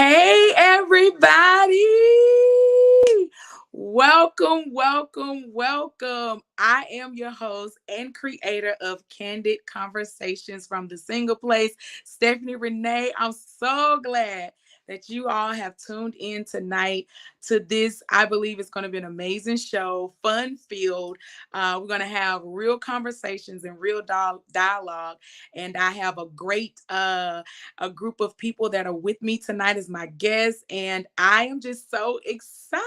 Hey, everybody. Welcome, welcome, welcome. I am your host and creator of Candid Conversations from the Single Place, Stephanie Renee. I'm so glad that you all have tuned in tonight to this. I believe it's going to be an amazing show, fun filled. We're going to have real conversations and real dialogue. And I have a group of people that are with me tonight as my guests, and I am just so excited.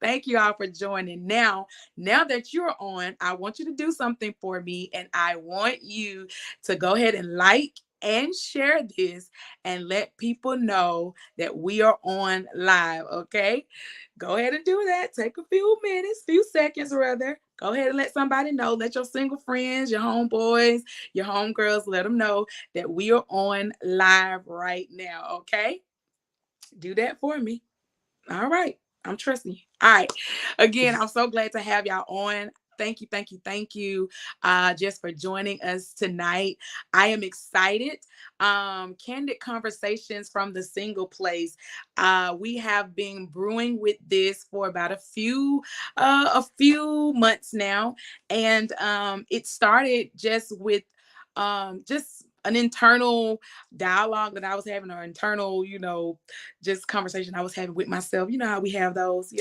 Thank you all for joining. Now that you're on, I want you to do something for me, and I want you to go ahead and like and share this and let people know that we are on live, okay? Go ahead and do that. Take a few minutes, few seconds rather. Go ahead and let somebody know. Let your single friends, your homeboys, your homegirls, let them know that we are on live right now, okay? Do that for me. All right. I'm trusting you. All right. Again, I'm so glad to have y'all on. Thank you, thank you, thank you, just for joining us tonight. I am excited. Candid Conversations from the Single Place. We have been brewing with this for about a few months now, and it started just with just an internal dialogue that I was having, or internal, just conversation I was having with myself. You know how we have those.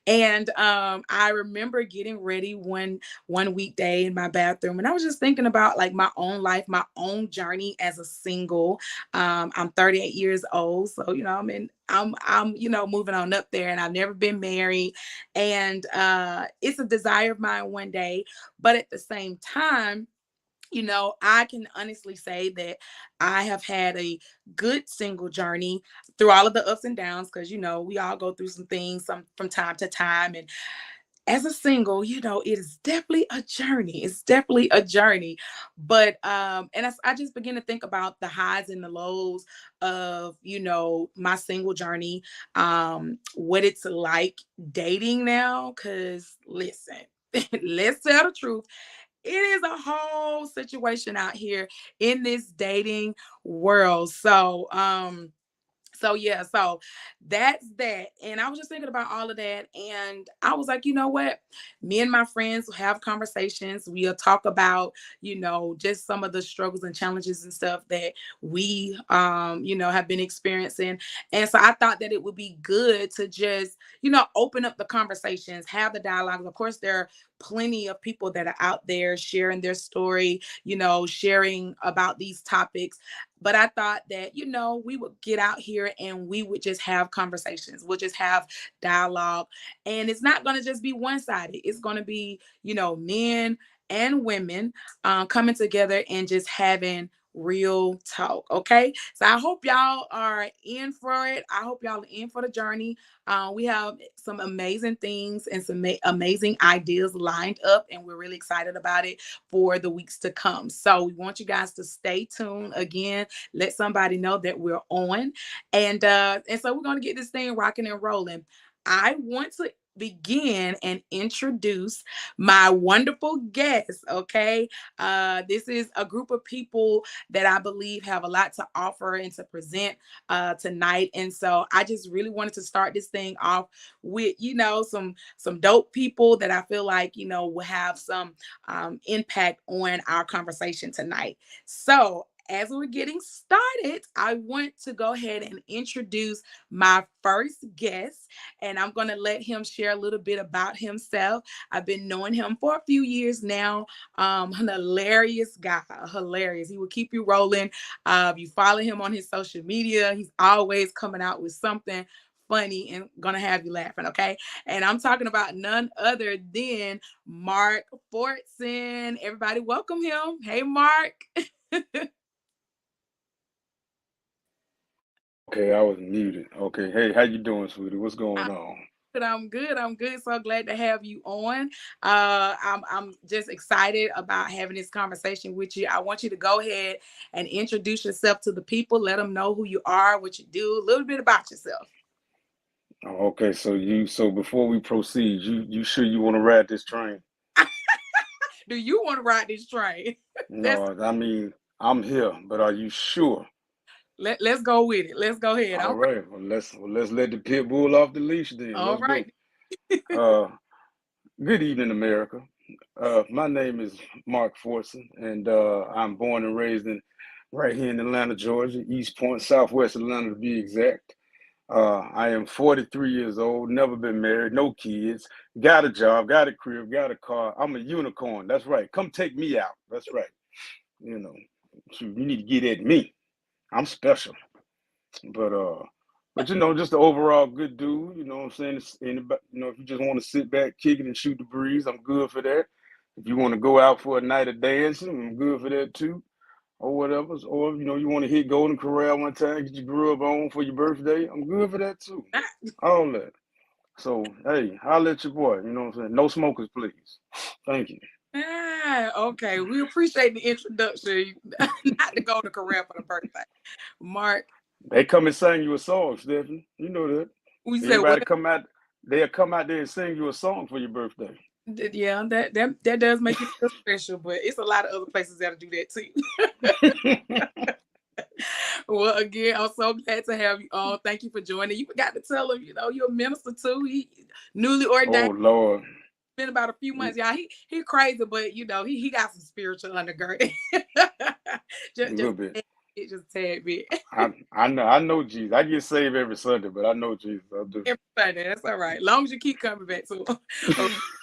And I remember getting ready one weekday in my bathroom, and I was just thinking about like my own life, my own journey as a single. I'm 38 years old, so I'm moving on up there, and I've never been married. And it's a desire of mine one day, but at the same time, I can honestly say that I have had a good single journey through all of the ups and downs, because we all go through some things from time to time. And as a single, it is definitely a journey. It's definitely a journey. But and I just begin to think about the highs and the lows of my single journey, what it's like dating now. Because listen, let's tell the truth, it is a whole situation out here in this dating world. So that's that. And I was just thinking about all of that. And I was like, you know what? Me and my friends will have conversations. We'll talk about, just some of the struggles and challenges and stuff that we, have been experiencing. And so I thought that it would be good to just, open up the conversations, have the dialogue. Of course, there are plenty of people that are out there sharing their story, sharing about these topics. But I thought that, we would get out here and we would just have conversations. We'll just have dialogue. And it's not going to just be one-sided. It's going to be, men and women coming together and just having real talk. Okay. So I hope y'all are in for it. I hope y'all are in for the journey. We have some amazing things and some amazing ideas lined up, and we're really excited about it for the weeks to come. So we want you guys to stay tuned. Again, let somebody know that we're on, and so we're going to get this thing rocking and rolling. I want to begin and introduce my wonderful guests. Okay. This is a group of people that I believe have a lot to offer and to present tonight. And so I just really wanted to start this thing off with, some dope people that I feel like, will have some impact on our conversation tonight. So as we're getting started, I want to go ahead and introduce my first guest, and I'm going to let him share a little bit about himself. I've been knowing him for a few years now. An hilarious guy, hilarious. He will keep you rolling. You follow him on his social media. He's always coming out with something funny and gonna have you laughing, okay? And I'm talking about none other than Mark Fortson. Everybody welcome him. Hey, Mark. Okay, I was muted. Okay, hey, how you doing, sweetie? What's going on? I'm good. I'm good. So glad to have you on. I'm just excited about having this conversation with you. I want you to go ahead and introduce yourself to the people. Let them know who you are, what you do, a little bit about yourself. Okay, so before we proceed, you sure you want to ride this train? Do you want to ride this train? That's No, I mean I'm here, but are you sure? Let's go with it. Let's go ahead. All All right. right. Well, let's let the pit bull off the leash then. All Let's right. go. Uh, Good evening, America. My name is Mark Forson, and I'm born and raised in right here in Atlanta, Georgia, East Point, Southwest Atlanta to be exact. I am 43 years old, never been married, no kids, got a job, got a crib, got a car. I'm a unicorn. That's right. Come take me out. That's right. You know, shoot, you need to get at me. I'm special. But just the overall good dude. You know what I'm saying? It's anybody, if you just want to sit back, kick it, and shoot the breeze, I'm good for that. If you want to go out for a night of dancing, I'm good for that too, or whatever. Or you want to hit Golden Corral one time, get your grub on for your birthday, I'm good for that too. All that. So hey, holla at your boy. You know what I'm saying? No smokers, please. Thank you. Okay. We appreciate the introduction. Not to go to Corral for the birthday. Mark, They come and sing you a song, Stephanie. You know that. we said what? Everybody come out. They'll come out there and sing you a song for your birthday. Yeah, that does make it feel special, but it's a lot of other places that'll do that too. Well, again, I'm so glad to have you on. Thank you for joining. You forgot to tell him, you're a minister too. He newly Oh ordained. Lord. Been about a few months, y'all. He crazy, but he got some spiritual undergirding. A just little just bit. just a tad bit. I know Jesus. I get saved every Sunday, but I know Jesus. I do. Every Sunday, that's all right. Long as you keep coming back to him.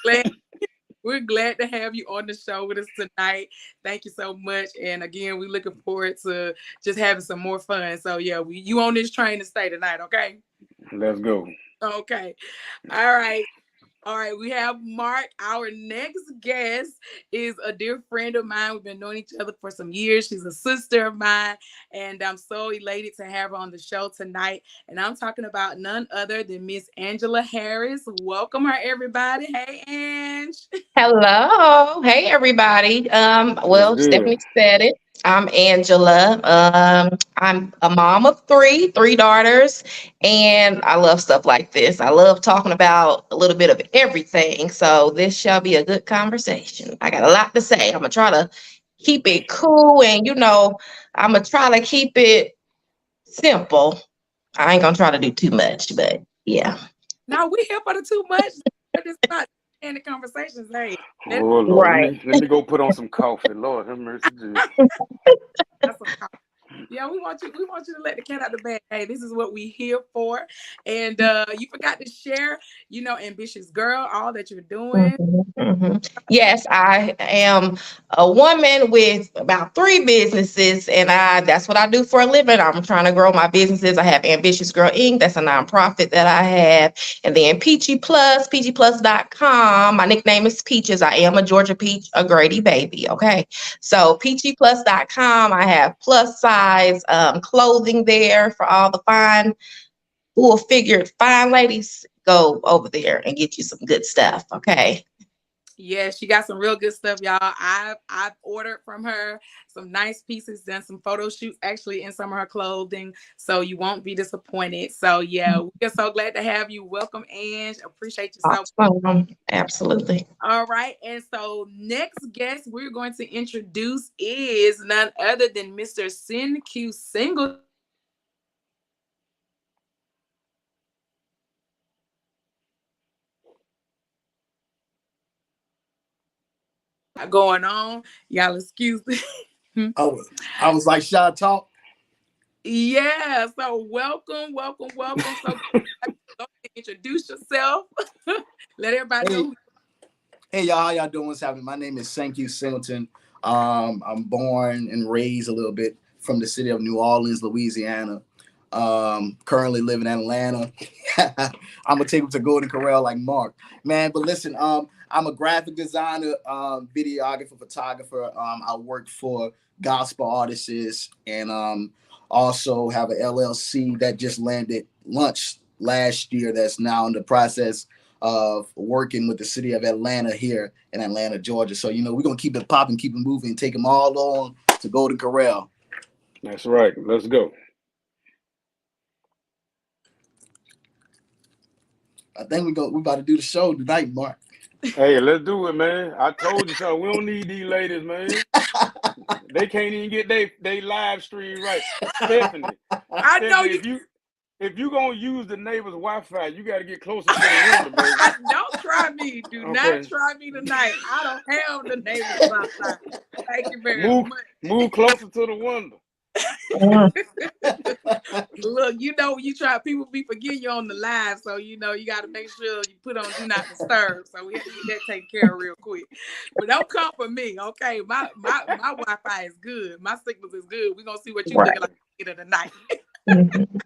Glad We're glad to have you on the show with us tonight. Thank you so much. And again, we're looking forward to just having some more fun. So yeah, you on this train to stay tonight, okay? Let's go. Okay. All right. All right, we have Mark. Our next guest is a dear friend of mine. We've been knowing each other for some years. She's a sister of mine, and I'm so elated to have her on the show tonight. And I'm talking about none other than Miss Angela Harris. Welcome her, everybody. Hey, Ange. Hello. Hey, everybody. What's Well, good? Stephanie said it. I'm Angela. I'm a mom of three daughters, and I love stuff like this. I love talking about a little bit of everything. So this shall be a good conversation. I got a lot to say. I'm gonna try to keep it cool, and I'm gonna try to keep it simple. I ain't gonna try to do too much, but yeah. Now we here for the too much. But it's not in the conversations. Hey, that's Oh Lord, let Right. me let me go put on some coffee. Lord have mercy, Jesus. that's some Yeah, we want you to let the cat out the bag. Hey, this is what we here for. And you forgot to share, ambitious girl, all that you're doing. Yes, I am a woman with about three businesses, and that's what I do for a living. I'm trying to grow my businesses. I have Ambitious Girl Inc. That's a nonprofit that I have. And then Peachy Plus, peachyplus.com. My nickname is Peaches. I am a Georgia Peach, a Grady baby. Okay. So peachyplus.com. I have plus size clothing there for all the fine, full figured fine ladies. Go over there and get you some good stuff. Okay. Yeah, she got some real good stuff, y'all. I've ordered from her some nice pieces, done some photo shoots actually in some of her clothing. So you won't be disappointed. So yeah, we're so glad to have you. Welcome, Ange. Appreciate you so. Awesome. Absolutely. All right. And so next guest we're going to introduce is none other than Mr. Sin Q Single. Going on. Y'all excuse me. I was like, "Shot talk." Yeah. So welcome. So go introduce yourself. Let everybody know Hey, who. hey, y'all, how y'all doing? What's happening? My name is Thank You Singleton. I'm born and raised a little bit from the city of New Orleans, Louisiana. Currently living in Atlanta. I'm gonna take him to Golden Corral like Mark, man. But listen, I'm a graphic designer, videographer, photographer. I work for gospel artists and also have an LLC that just landed lunch last year. That's now in the process of working with the city of Atlanta here in Atlanta, Georgia. So we're gonna keep it popping, keep it moving, take them all on to Golden Corral. That's right. Let's go. I think we about to do the show tonight, Mark. Hey, let's do it, man. I told you so. We don't need these ladies, man. They can't even get they live stream right. Stephanie, I know Stephanie, you. if you gonna use the neighbor's Wi-Fi, you got to get closer to the window, baby. Don't try me. Do not Okay, try me tonight. I don't have the neighbors outside. Thank you very move much. move closer to the window. Mm. Look, you know when you try, people be forgetting you on the live, so you know you got to make sure you put on do not disturb. So we have to get that taken care of real quick. But don't come for me, okay? My Wi-Fi is good. My signal is good. We're gonna see what you looking Right. like later tonight. Mhm.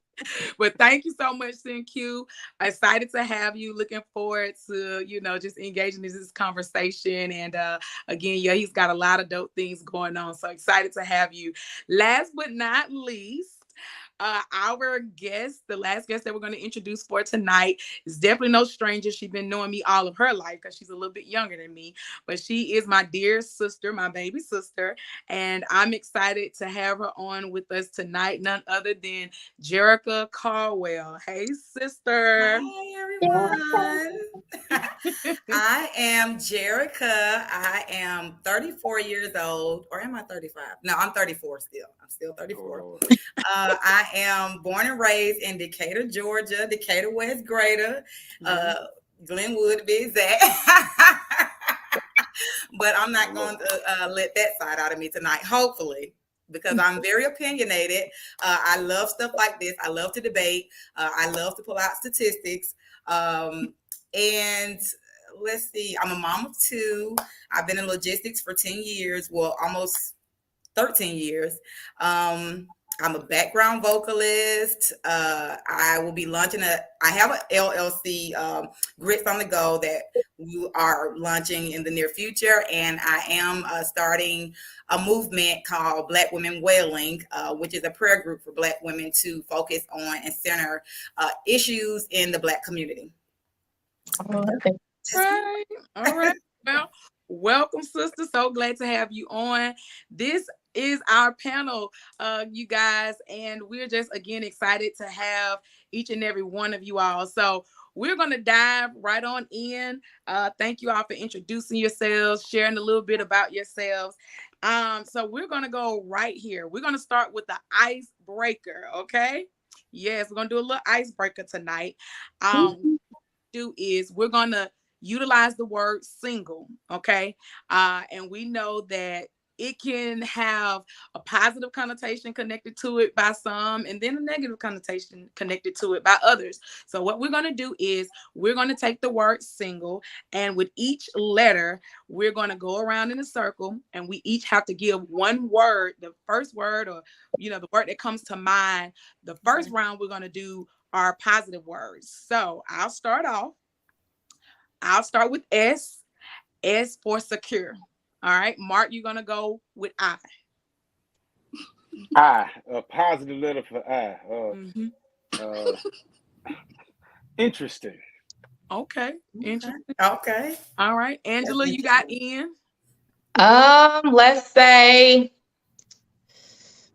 But thank you so much, CQ. Excited to have you. Looking forward to, just engaging in this conversation. And again, yeah, he's got a lot of dope things going on. So excited to have you. Last but not least, our guest, the last guest that we're going to introduce for tonight, is definitely no stranger. She's been knowing me all of her life because she's a little bit younger than me, but she is my dear sister, my baby sister, and I'm excited to have her on with us tonight. None other than Jerica Caldwell. Hey, sister. Hi, everyone. I am Jerica. I am 34 years old, or am I 35? No, I'm 34 still. I'm still Oh 34. Lord. I am born and raised in Decatur, Georgia, Decatur West Greater, uh, Glenwood to be exact. But I'm not going to let that side out of me tonight, hopefully, because I'm very opinionated. I love stuff like this. I love to debate. I love to pull out statistics. And let's see, I'm a mom of two. I've been in logistics for 10 years, well, almost 13 years. I'm a background vocalist. I will be launching I have an LLC, Grits on the Go, that we are launching in the near future. And I am starting a movement called Black Women Wailing, which is a prayer group for Black women to focus on and center issues in the Black community. Oh, okay. Right. All right. Well, welcome, sister. So glad to have you on. This is our panel, you guys, and we're just again excited to have each and every one of you all. So we're gonna dive right on in. Thank you all for introducing yourselves, sharing a little bit about yourselves. So we're gonna go right here. We're gonna start with the icebreaker. Okay. Yes, we're gonna do a little icebreaker tonight. Do is we're gonna utilize the word single, okay? And we know that it can have a positive connotation connected to it by some, and then a negative connotation connected to it by others. So what we're gonna do is we're gonna take the word single, and with each letter, we're gonna go around in a circle, and we each have to give one word, the first word, or the word that comes to mind. The first round we're gonna do are positive words. So I'll start off. I'll start with S. S for secure. All right. Mark, you're going to go with I. I, a positive letter for I. Mm-hmm. Uh, interesting. Okay. Interesting. Okay. All right. That's Angela, you got interesting. N. Let's say,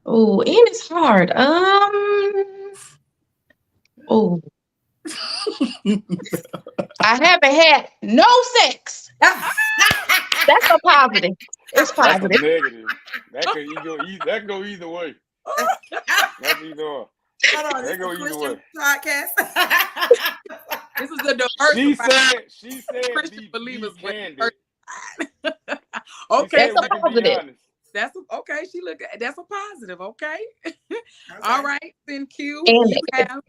oh, and it's hard. Oh, I haven't had no sex. That's a positive. It's That's a positive. negative. That could go either way. That's either or. Hold on, That this is go a either Christian way. podcast. This is a She diversified said Christian be believers way. candid. She Okay. That's said a we can be positive. honest. Okay. That's a positive. Okay. All Okay. right. Then Q, And you negative. have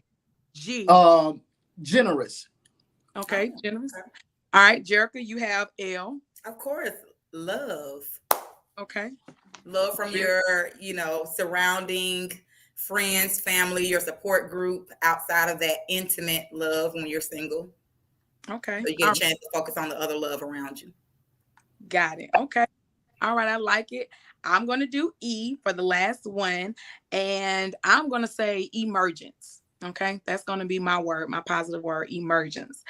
G. Generous. Okay. Oh, Generous. okay. All right. Jerica, you have L. Of course, love. Okay. Love from your, surrounding friends, family, your support group outside of that intimate love when you're single. Okay. So you get a chance to focus on the other love around you. Got it. Okay. All right. I like it. I'm going to do E for the last one. And I'm going to say emergence. Okay. That's going to be my word, my positive word, emergence.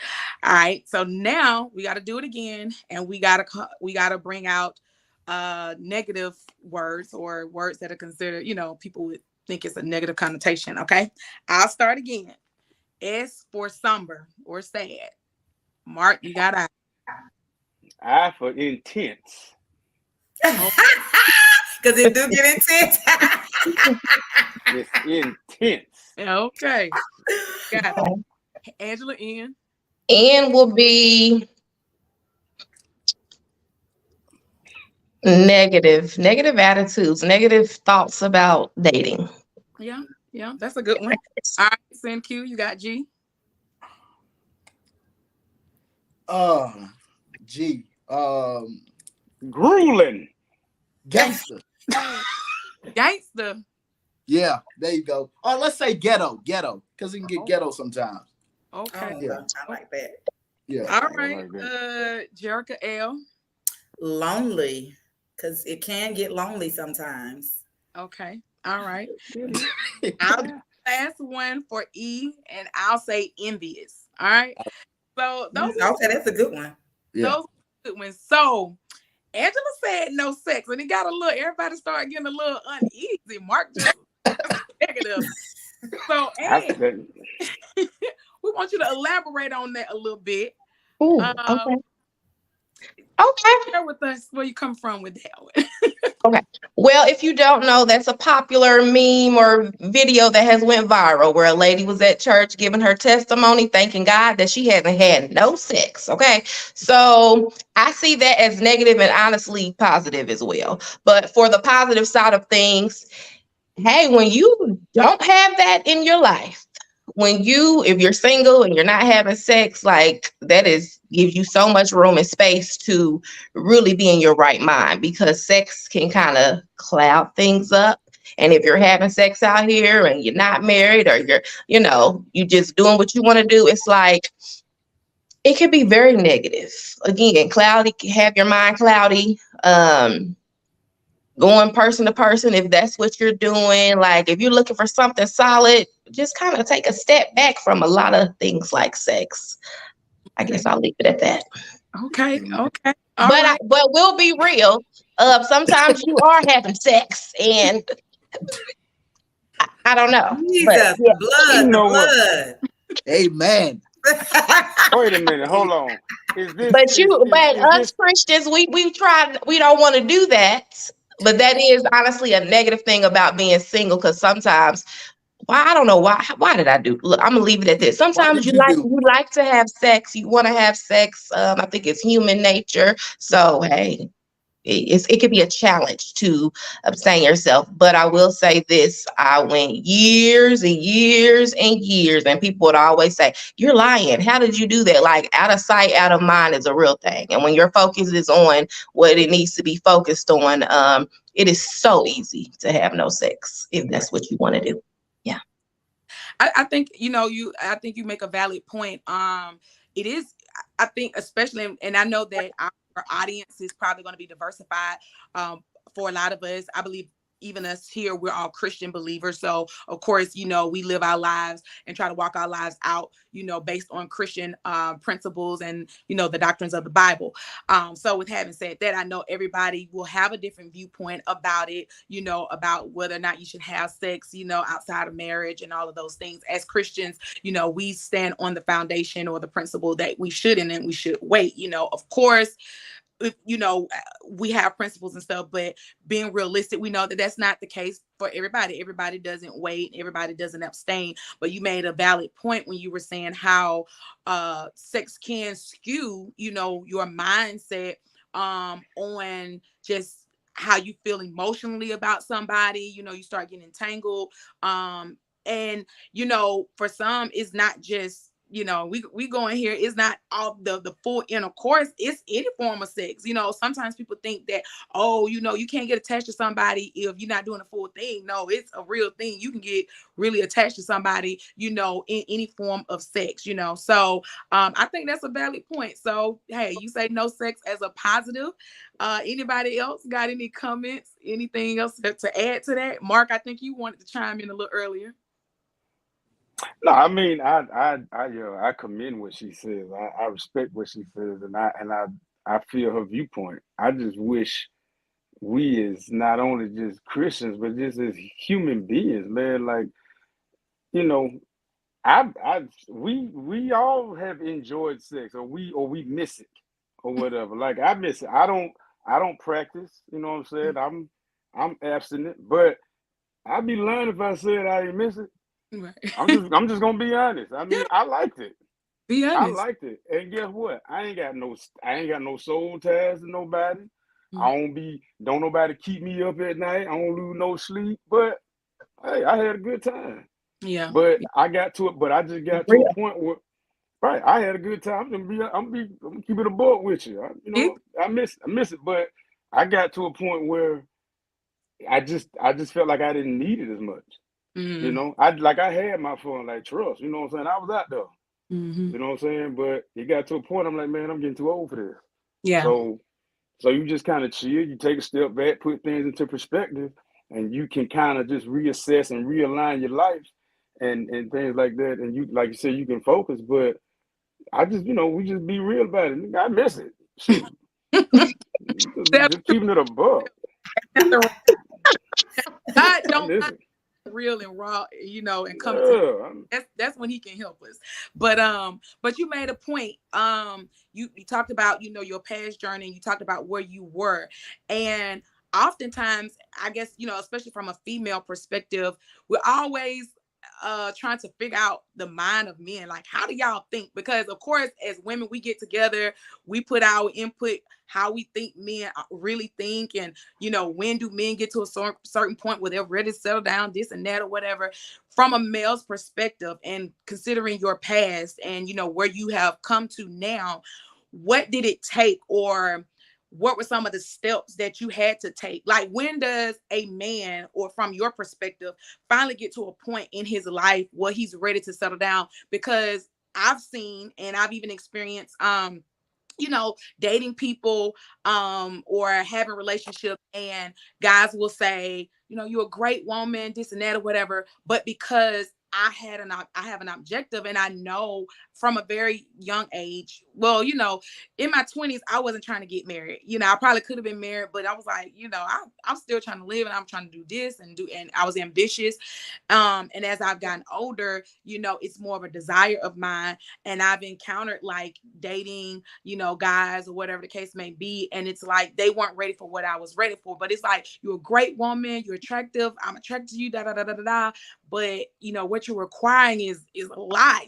All right. So now we got to do it again. And we got to bring out negative words or words that are considered, people would think it's a negative connotation. Okay. I'll start again. S for somber or sad. Mark, you got I. I for intense. Because it do get intense. It's intense. Okay. Got Okay. it. Angela N. N will be negative attitudes, negative thoughts about dating. Yeah, yeah, that's a good one. All right, send Q. You got G. G. Grueling. Gangster. Gangster. Yeah, there you go. Or let's say ghetto, because it can get Oh, ghetto sometimes. okay. Oh, Yeah, I like that. yeah. All I right. like that. Jerica L. Lonely, because it can get lonely sometimes. Okay. All right. Yeah. I'll do the last one for E, and I'll say envious. All right. So those are Okay, that's a good one. Yeah. those are good ones. So Angela said no sex, and it got a little. Everybody started getting a little uneasy. Mark just negative. So, I, and that, we want you to elaborate on that a little bit. Ooh, Um, okay. Okay. share with us where you come from with that one. Okay. Well, if you don't know, that's a popular meme or video that has went viral where a lady was at church giving her testimony, thanking God that she hasn't had no sex. Okay. So I see that as negative and honestly positive as well. But for the positive side of things, hey, when you don't have that in your life, if you're single and you're not having sex, like that is gives you so much room and space to really be in your right mind, because sex can kind of cloud things up. And if you're having sex out here and you're not married, or you just doing what you want to do, it's like it can be very negative. Again, cloudy, can have your mind cloudy. Going person to person, if that's what you're doing, like if you're looking for something solid, just kind of take a step back from a lot of things like sex. I guess I'll leave it at that. Okay. Okay. All But right. but we'll be real. Sometimes you are having sex, and I don't know, but Jesus, yeah. you the know what? blood. Amen. Wait a minute. Hold on. Is this But is us this Christians, we don't want to do that. But that is honestly a negative thing about being single, because sometimes, well, I don't know why did I do? Look, I'm gonna leave it at this. What Sometimes did you do? you like to have sex, you want to have sex. I think it's human nature. So hey, it could be a challenge to abstain yourself. But I will say this: I went years and years and years, and people would always say, "You're lying. How did you do that?" Like out of sight, out of mind is a real thing. And when your focus is on what it needs to be focused on, it is so easy to have no sex if that's what you want to do. Yeah. I think I think you make a valid point. It is. I think especially, and I know that our audience is probably going to be diversified. For a lot of us, I believe even us here, we're all Christian believers. So of course, we live our lives and try to walk our lives out, based on Christian principles and the doctrines of the Bible. So with having said that, I know everybody will have a different viewpoint about it, about whether or not you should have sex, outside of marriage and all of those things. As Christians, we stand on the foundation or the principle that we shouldn't and we should wait. Of course, if, we have principles and stuff, but being realistic, we know that that's not the case for everybody. Everybody doesn't wait, everybody doesn't abstain. But you made a valid point when you were saying how sex can skew, your mindset on just how you feel emotionally about somebody. You start getting entangled. And for some, it's not just we go in here, it's not all the full intercourse, it's any form of sex. Sometimes people think that, oh, you can't get attached to somebody if you're not doing a full thing. No, it's a real thing. You can get really attached to somebody, in any form of sex. So I think that's a valid point. So hey, you say no sex as a positive. Anybody else got any comments, anything else to add to that? Mark, I think you wanted to chime in a little earlier. No, I mean, I commend what she says. I respect what she says, and I feel her viewpoint. I just wish we, as not only just Christians but just as human beings, man, like, you know, I we all have enjoyed sex, or we miss it, or whatever. Like I miss it. I don't practice. You know what I'm saying? I'm abstinent, but I'd be lying if I said I didn't miss it. Right. I'm just gonna be honest. I Yeah, mean, I liked it. be I honest. liked it. And guess what? I ain't got no soul ties to nobody. Mm. Don't nobody keep me up at night. I don't lose no sleep. But hey, I had a good time. Yeah. But I just got to a Real. point where right, I had a good time. I'm gonna keep it a buck with you. Keep. I miss it, but I got to a point where I just felt like I didn't need it as much. Mm. I had my fun, like trust. You know what I'm saying? I was out there. Hmm. You know what I'm saying? But it got to a point. I'm like, man, I'm getting too old for this. Yeah. So you just kind of chill. You take a step back, put things into perspective, and you can kind of just reassess and realign your life and things like that. And you, like you said, you can focus. But we just be real about it. I miss it. Shoot, Tell just keeping it a buck. the- God I don't miss mind it. real and raw, and come to Yeah, that's when he can help us. But you made a point. You talked about, your past journey, and you talked about where you were. And oftentimes, I guess, especially from a female perspective, we're always trying to figure out the mind of men. Like, how do y'all think? Because of course, as women, we get together, we put our input, how we think men really think, and when do men get to a certain point where they're ready to settle down, this and that or whatever. From a male's perspective, and considering your past and where you have come to now, what did it take, or what were some of the steps that you had to take? Like, when does a man, or from your perspective, finally get to a point in his life where he's ready to settle down? Because I've seen, and I've even experienced, dating people, or having relationships, and guys will say, you're a great woman, this and that or whatever. But because I have an objective, and I know from a very young age, well, in my 20s, I wasn't trying to get married. I probably could have been married, but I was like, I'm still trying to live, and I'm trying to do this and I was ambitious. And as I've gotten older, it's more of a desire of mine. And I've encountered, like, dating, guys or whatever the case may be. And it's like they weren't ready for what I was ready for. But it's like, you're a great woman, you're attractive, I'm attracted to you, da da da da da da. But what you're requiring is a lot.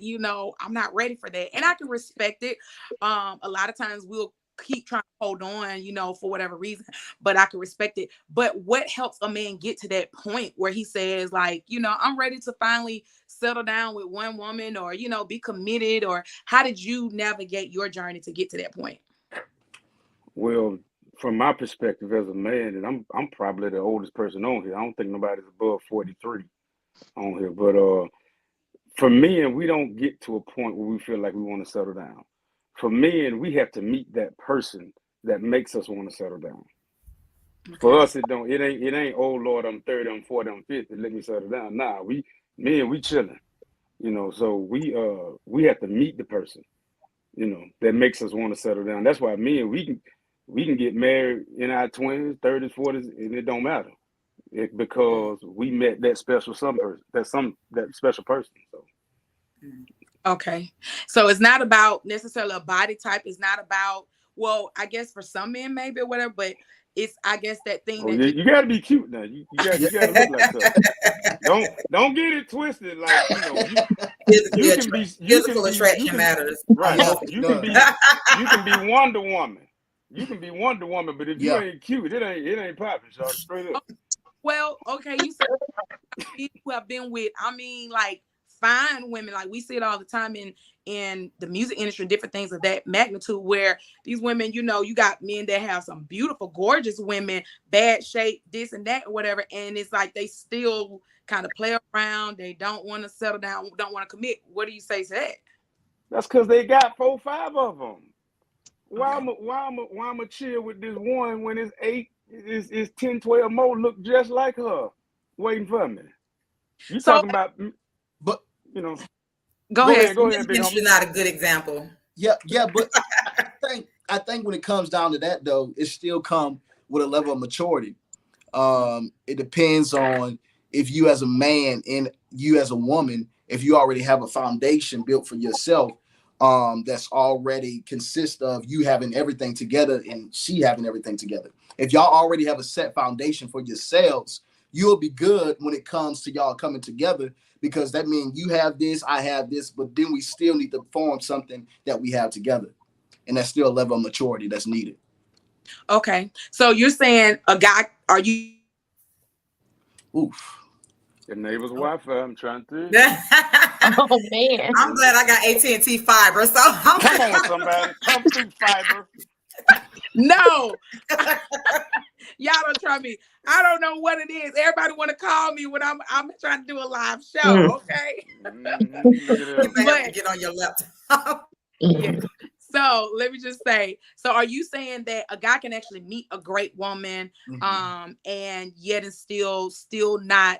I'm not ready for that. And I can respect it. A lot of times we'll keep trying to hold on, for whatever reason, but I can respect it. But what helps a man get to that point where he says, like, I'm ready to finally settle down with one woman, or, be committed? Or how did you navigate your journey to get to that point? well, from my perspective as a man, and I'm probably the oldest person on here. I don't think nobody's above 43 on here, but for men, we don't get to a point where we feel like we want to settle down. For men, we have to meet that person that makes us want to settle down. For Okay. us, it ain't. Oh Lord, I'm 30, I'm 40, I'm 50. Let me settle down. Nah, we chilling. So we have to meet the person. That makes us want to settle down. That's why men we can get married in our 20s, 30s, 40s, and it don't matter. Because we met that special some person, that special person. So Okay. So it's not about necessarily a body type. It's not about, well, I guess for some men maybe or whatever, but it's, I guess, that thing oh that yeah, just you gotta be cute now. Yeah. You gotta look like something. Don't get it twisted. Like Physically you can be physical attraction matters right. on Yeah, both it You can ends. does. be Wonder Woman. You can be Wonder Woman, but if you Yeah. ain't cute, it ain't popping, Shawty. Straight up. well, okay, you said people who have been with, I mean, like, fine women, like we see it all the time in the music industry, different things of that magnitude, where these women, you got men that have some beautiful, gorgeous women, bad shape, this and that or whatever, and it's like they still kind of play around. They don't want to settle down, don't want to commit. What do you say to that? That's because they got 4, 5 of them. Why Okay. am why I'm chill with this one when it's 8, is 10, 12 more look just like her, waiting for me. You So talking about, But you know? go Go ahead. ahead, Music big industry homie. not a good example. yeah, but I think when it comes down to that though, it still come with a level of maturity. It depends on if you as a man and you as a woman, if you already have a foundation built for yourself, that's already consist of you having everything together and she having everything together. If y'all already have a set foundation for yourselves, you'll be good when it comes to y'all coming together, because that means you have this, I have this, but then we still need to form something that we have together. And that's still a level of maturity that's needed. Okay. So you're saying a guy, are you Oof. The neighbor's Wi-Fi. I'm trying to. Oh man. I'm glad I got AT&T fiber. So Come on, somebody, come through fiber. No, y'all don't try me. I don't know what it is. Everybody want to call me when I'm trying to do a live show. Okay. Look at you that. may have to But get on your laptop. yeah. So let me just say. So are you saying that a guy can actually meet a great woman, and yet and still not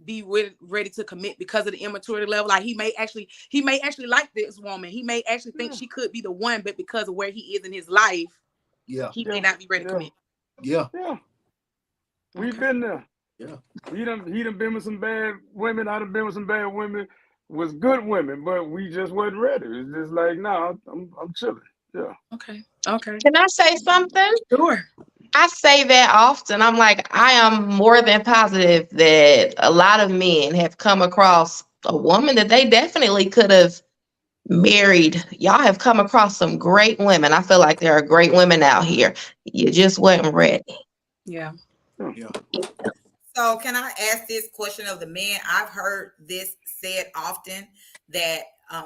be ready to commit because of the immaturity level? Like he may actually like this woman. He may actually think she could be the one, but because of where he is in his life, he may not be ready to commit. Yeah. We've been there. Yeah. He done been with some bad women. I done been with some bad women. Was good women, but we just wasn't ready. It's just like, no, I'm chilling. Yeah. Okay. Can I say something? Sure. I say that often. I'm like, I am more than positive that a lot of men have come across a woman that they definitely could have married. Y'all have come across some great women. I feel like there are great women out here. You just wasn't ready. Yeah. So can I ask this question of the men? I've heard this said often that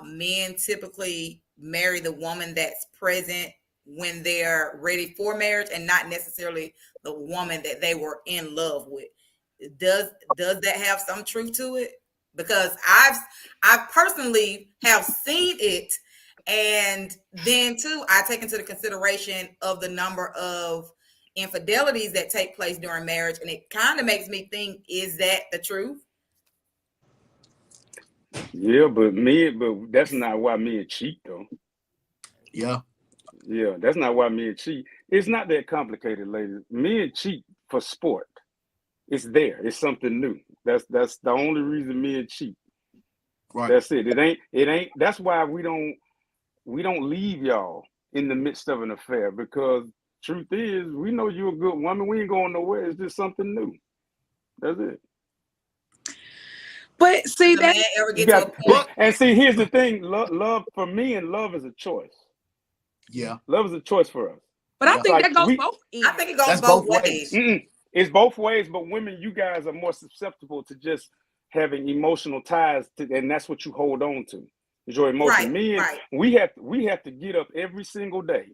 men typically marry the woman that's present when they're ready for marriage and not necessarily the woman that they were in love with. Does that have some truth to it? Because I personally have seen it, and then too I take into the consideration of the number of infidelities that take place during marriage, and it kind of makes me think, is that the truth? Yeah, but that's not why men cheat though. Yeah. Yeah, that's not why men cheat. It's not that complicated, ladies. Men cheat for sport. It's there. It's something new. That's the only reason men cheat. Right. That's it. It ain't. That's why we don't leave y'all in the midst of an affair, because truth is, we know you're a good woman. We ain't going nowhere. It's just something new. That's it. But see, The that man ever get to a point? and see, here's the thing. Love for me, and love is a choice. Yeah. Love is a choice for us. but I think Like that goes both ends. I think it goes That's both both ways. ways. It's both ways, but women, you guys are more susceptible to just having emotional ties to, and that's what you hold on to. Is your emotion. Men, we have to get up every single day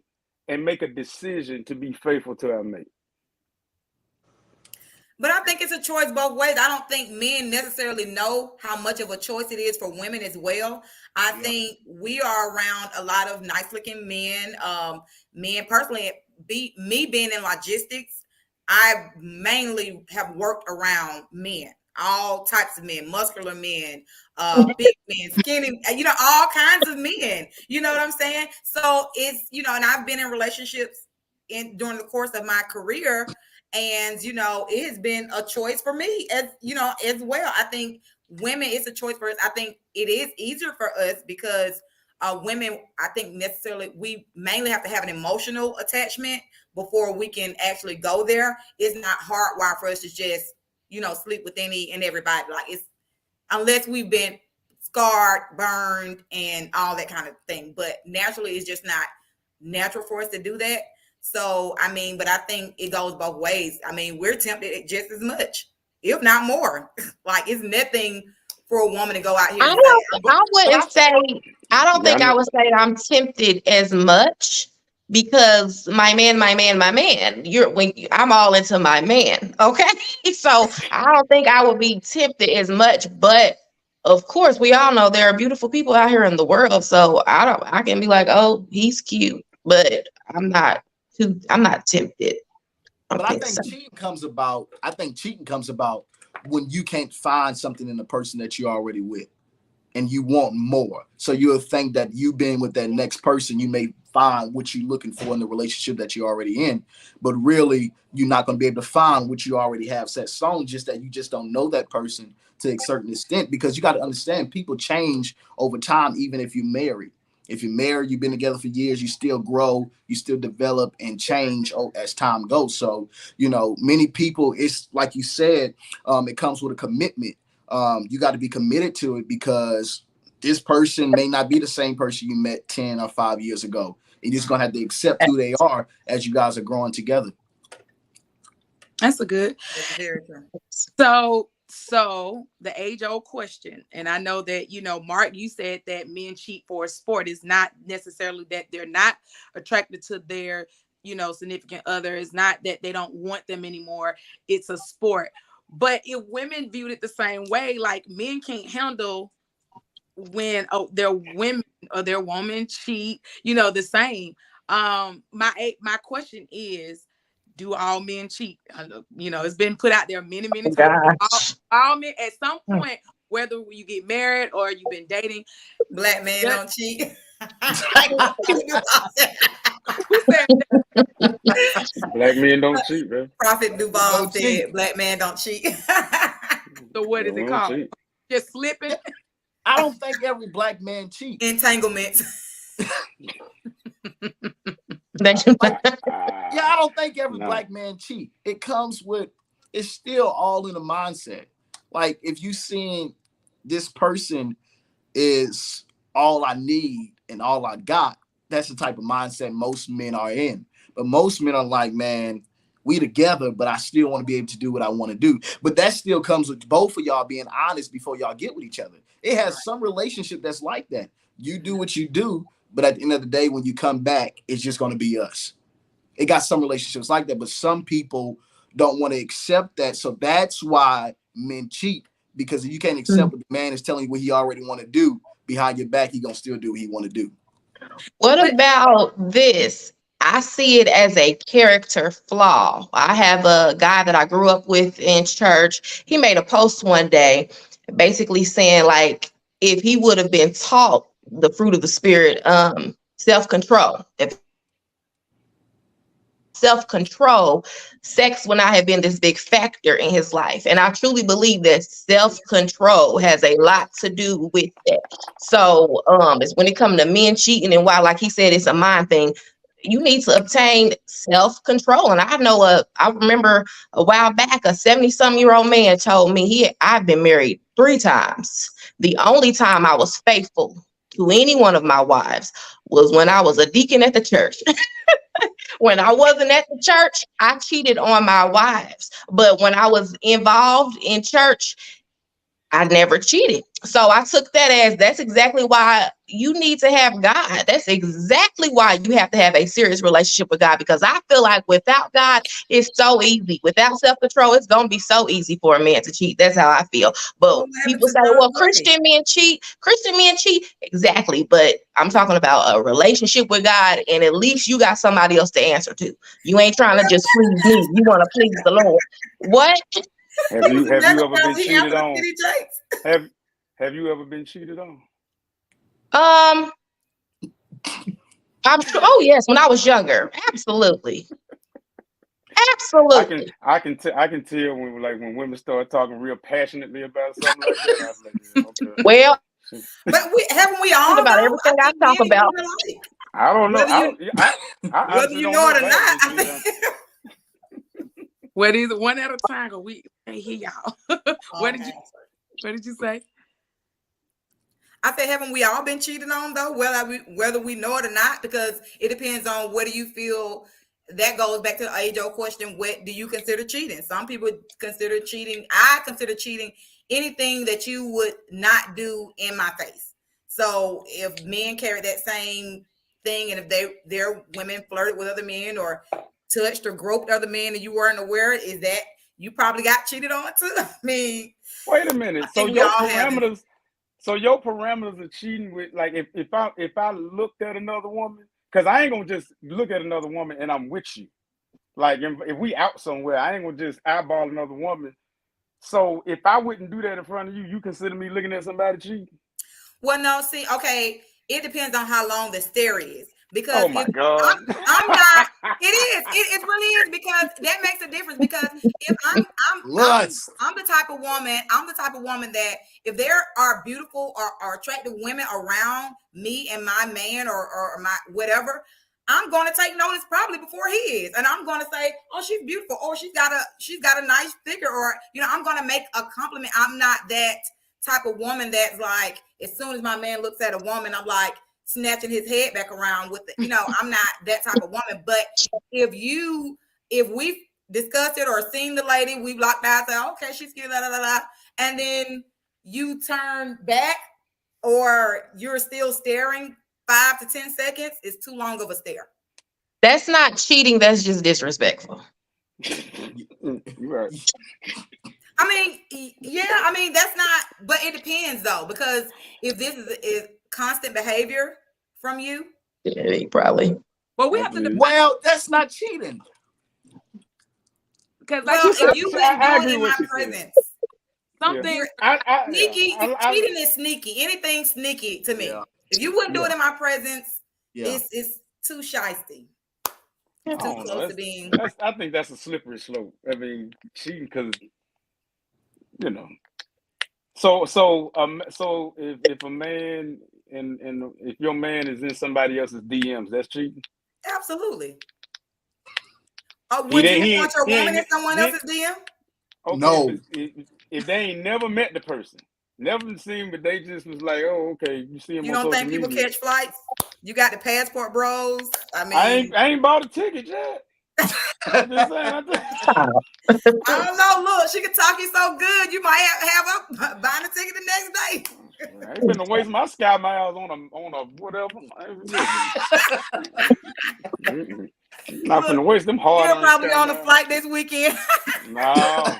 and make a decision to be faithful to our mate. But I think it's a choice both ways. I don't think men necessarily know how much of a choice it is for women as well. I think we are around a lot of nice looking men. Men personally, me being in logistics, I mainly have worked around men, all types of men, muscular men, big men, skinny, all kinds of men. You know what I'm saying? So it's, and I've been in relationships during the course of my career. And, it has been a choice for me as well. I think women, it's a choice for us. I think it is easier for us because women, I think necessarily we mainly have to have an emotional attachment before we can actually go there. It's not hardwired for us to just, sleep with any and everybody. Like it's, unless we've been scarred, burned, and all that kind of thing. But naturally, it's just not natural for us to do that. So, but I think it goes both ways. We're tempted just as much, if not more. Like, it's nothing for a woman to go out here and say. I wouldn't say, I don't think I would say that I'm tempted as much, because my man, I'm all into my man. Okay. So I don't think I would be tempted as much, but of course we all know there are beautiful people out here in the world. So I can be like, oh, he's cute, but I'm not tempted. But I think cheating comes about when you can't find something in the person that you're already with. and you want more. So you'll think that you being with that next person, you may find what you're looking for in the relationship that you're already in. But really, you're not going to be able to find what you already have set stone, just that you just don't know that person to a certain extent. Because you got to understand, people change over time, even if you're married. If you're married, you've been together for years, you still grow, you still develop and change as time goes. So, many people, it's like you said, it comes with a commitment. You got to be committed to it, because this person may not be the same person you met 10 or 5 years ago. You're just going to have to accept who they are as you guys are growing together. That's a good. That's very true. So the age-old question, and I know that, Mark, you said that men cheat for a sport. Is not necessarily that they're not attracted to their, significant other. It's not that they don't want them anymore. It's a sport. But if women viewed it the same way, like men can't handle when their women or their woman cheat, the same. My question is, do all men cheat? It's been put out there many times. Gosh. All men at some point, whether you get married or you've been dating. Black men don't cheat. Who said that? Black men don't cheat, man. Prophet Duval said black man don't cheat. So what is it called? Cheat. Just slipping? I don't think every black man cheats. Entanglements. I don't think every black man cheat. It comes with, it's still all in the mindset. Like, if you seeing this person is all I need and all I got, that's the type of mindset most men are in. But most men are like, man, we together, but I still want to be able to do what I want to do. But that still comes with both of y'all being honest before y'all get with each other. It has some relationship that's like that. You do what you do, but at the end of the day, when you come back, it's just going to be us. It got some relationships like that, but some people don't want to accept that. So that's why men cheat, because if you can't accept what the man is telling you what he already want to do, behind your back, he going to still do what he want to do. What about this? I see it as a character flaw. I have a guy that I grew up with in church. He made a post one day basically saying, like, if he would have been taught the fruit of the spirit, self-control, sex would not have been this big factor in his life. And I truly believe that self-control has a lot to do with that. So it's when it comes to men cheating, and why, like he said, it's a mind thing. You need to obtain self-control. And I remember a while back, a 70-some-year-old man told me I've been married 3 times. The only time I was faithful to any one of my wives was when I was a deacon at the church. When I wasn't at the church, I cheated on my wives. But when I was involved in church, I never cheated. So I took that as, that's exactly why you need to have God. That's exactly why you have to have a serious relationship with God, because I feel like without God, it's so easy. Without self-control, it's going to be so easy for a man to cheat. That's how I feel. But people say, well, Christian men cheat. Exactly. But I'm talking about a relationship with God, and at least you got somebody else to answer to. You ain't trying to just please me. You want to please the Lord. What? Have you ever been cheated on? Have you ever been cheated on? I'm sure. Oh yes, when I was younger, absolutely. I can tell when women start talking real passionately about something like that. I'm like, yeah, okay. Well, but haven't we all about everything I talk about? I don't know. Whether you know it or not. Well, these one at a time, because we can't hear y'all. What did you say? I said, haven't we all been cheated on, though, whether we know it or not? Because it depends on what do you feel. That goes back to the age-old question: what do you consider cheating? Some people consider cheating. I consider cheating anything that you would not do in my face. So if men carry that same thing, and if their women flirted with other men or touched or groped other men and you weren't aware, is that you probably got cheated on too? I mean, wait a minute. So your parameters. So your parameters are cheating with, like, if I looked at another woman, because I ain't gonna just look at another woman and I'm with you. Like, if we out somewhere, I ain't gonna just eyeball another woman. So if I wouldn't do that in front of you, you consider me looking at somebody cheating? Well, no, see, okay, it depends on how long the stare is. Because Oh my if God. I'm not, it is. It really is because that makes a difference. Because if Lust. I'm the type of woman, that if there are beautiful or attractive women around me and my man or my whatever, I'm going to take notice probably before he is, and I'm going to say, "Oh, she's beautiful," or she's got a nice figure," or I'm going to make a compliment. I'm not that type of woman that's like, as soon as my man looks at a woman, I'm like snatching his head back around with the, I'm not that type of woman. But if we've discussed it or seen the lady, we've locked eyes, say, okay, she's cute, and then you turn back or you're still staring 5 to 10 seconds, it's too long of a stare. That's not cheating. That's just disrespectful. Right. I mean, yeah, that's not, but it depends though, because if this is constant behavior from you, Yeah, probably. Well, we have to, Well, that's not cheating. because well, if you wouldn't do I it agree in with my you, presence, something. sneaky, cheating is sneaky. Anything sneaky to me. Yeah. If you wouldn't do Yeah. it in my presence, Yeah. it's too shysty. I Too don't know. close to being. I think that's a slippery slope. I mean, cheating because So if a man and if your man is in somebody else's DMs, that's cheating. Absolutely. Would you want your woman in someone else's DM? Okay, No. if they ain't never met the person, never seen, but they just was like, oh, okay, you see him You on don't social think people media. catch flights? You got the passport bros. I mean, I ain't bought a ticket yet. I'm just saying. I don't know. Look, she can talk you so good, you might have her buying a ticket the next day. I ain't finna waste my sky miles on a whatever. Not finna waste them hard. You're probably on a flight this weekend. No, I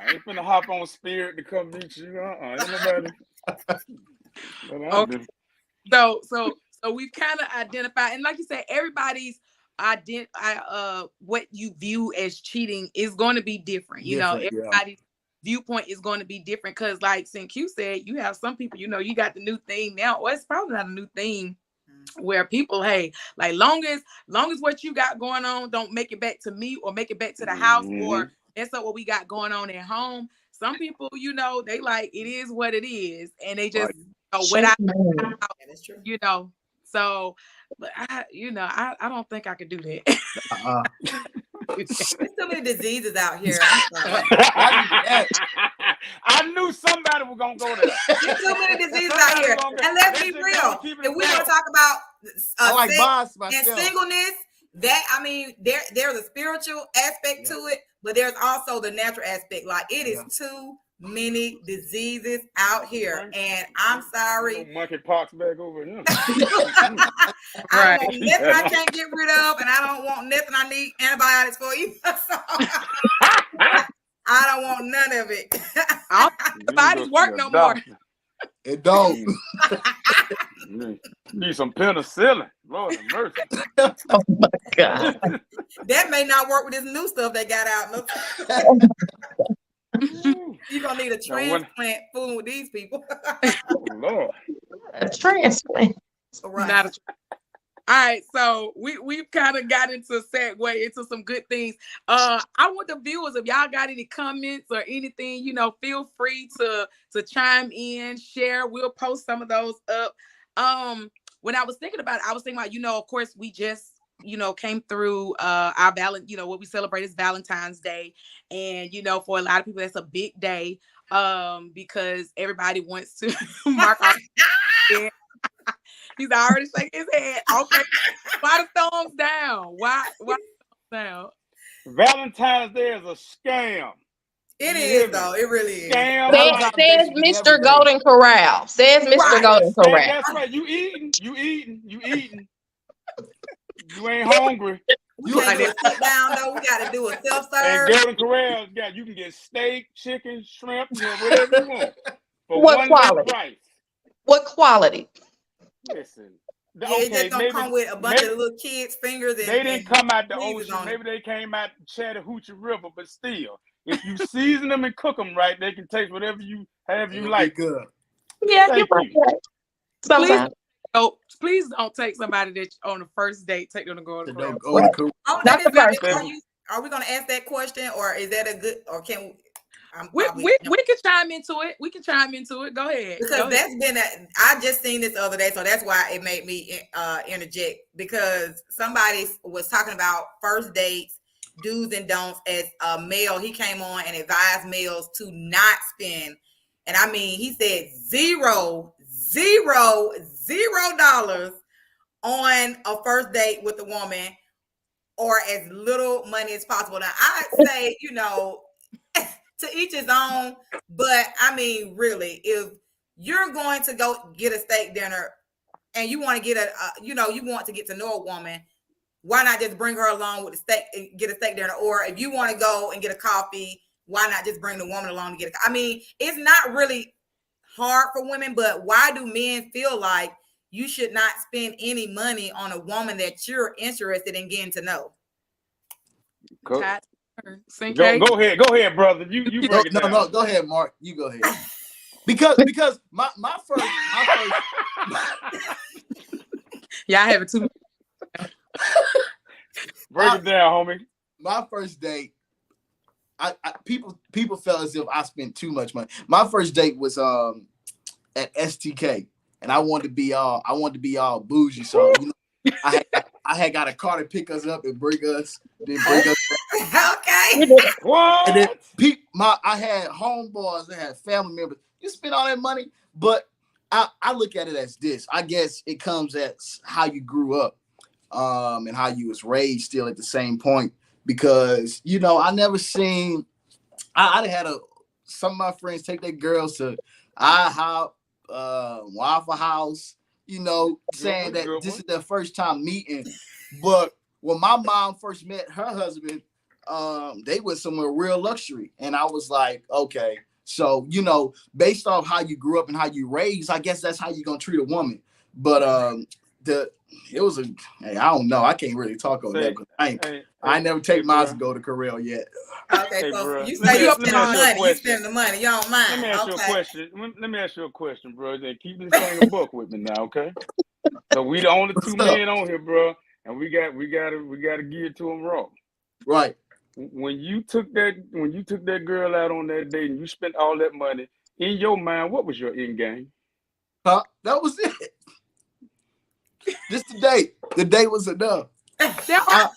ain't finna hop on Spirit to come meet you. Ain't nobody. So we've kind of identified, and like you said, everybody's what you view as cheating is going to be different. Everybody's viewpoint is going to be different because, like Q said, you have some people, you got the new thing now. Well, it's probably not a new thing where people, hey, like long as what you got going on don't make it back to me or make it back to the house or that's not what we got going on at home. Some people, they like it is what it is, and they just without, So, but I don't think I could do that. There's so many diseases out here. I knew somebody was gonna go there. There's so many diseases out here, and let's be real. If we want to talk about sex and singleness, there's a spiritual aspect to it, but there's also the natural aspect. Like it is too many diseases out here, and I'm sorry. Monkeypox back over here. I don't want nothing I can't get rid of, and I don't want nothing I need antibiotics for either. I don't want none of it. Antibiotics work no more. It don't. Need some penicillin. Lord have mercy. Oh my God. That may not work with this new stuff they got out. You're gonna need a transplant fooling with these people. Lord. A transplant. Right. All right, so we've kind of got into a segue into some good things. I want the viewers, if y'all got any comments or anything, feel free to chime in, share. We'll post some of those up. When I was thinking about it, of course, we just came through our what we celebrate is Valentine's Day, and for a lot of people that's a big day because everybody wants to mark our. He's already shaking his head. Okay, why the thumbs down? Why thumbs down? Valentine's Day is a scam. It is though. It really is. Scam. Says Mr. Golden Corral. Says Mr. Golden Corral. That's right. You eating. You ain't hungry. We can't do a sit down though. We got to do a self-serve. And Golden Corral, you can get steak, chicken, shrimp, whatever you want for what quality? Price. What quality? Listen. It just don't come with a bunch of little kids' fingers. They didn't come out the ocean. Maybe they came out the Chattahoochee River, but still, if you season them and cook them right, they can taste whatever you like. Good. Yeah, you're right. Sometimes. Please don't take somebody that on the first date, take them to go to the Don't club. go to Right. Korea. Oh, that Not is the good. first. Are we going to ask that question, or is that a good? Or can we? I'm We, probably we, we can chime into it. We can chime into it. Go ahead. because that's been. I just seen this the other day, so that's why it made me interject, because somebody was talking about first dates, do's and don'ts. As a male, he came on and advised males to not spend, and I mean, he said $0 on a first date with a woman, or as little money as possible. Now, I'd say, to each his own, but I mean, really, if you're going to go get a steak dinner and you want to get you want to get to know a woman, why not just bring her along with the steak and get a steak dinner? Or if you want to go and get a coffee, why not just bring the woman along to get I mean, it's not really hard for women, but why do men feel like you should not spend any money on a woman that you're interested in getting to know? Go, Go go ahead, brother. You break it down. No, go ahead, Mark. You go ahead. Because my first y'all having too much. Break it down, homie. My first date, people felt as if I spent too much money. My first date was at STK, and I wanted to be all bougie. So I had got a car to pick us up and bring us back. Okay. What? And then I had homeboys, I had family members. You spend all that money, but I look at it as this. I guess it comes at how you grew up, and how you was raised still at the same point. Because I never seen. I had some of my friends take their girls to IHOP, Waffle House. Saying that this is their first time meeting. But when my mom first met her husband, they went somewhere real luxury, and I was like, okay. So based off how you grew up and how you raised, I guess that's how you're gonna treat a woman. But it was I don't know. I can't really talk on that. I never take mine to go to Korea yet. Okay, so you say you spend money. You spend the money. You don't mind. Let me ask you a question. Let me ask you a question, bro. And keep this thing a book with me now, okay? So we the only two men on here, bro, and we gotta give it to them raw. Right. When you took that girl out on that date and you spent all that money, in your mind, what was your end game? Huh? That was it. Just the date. The date was enough. I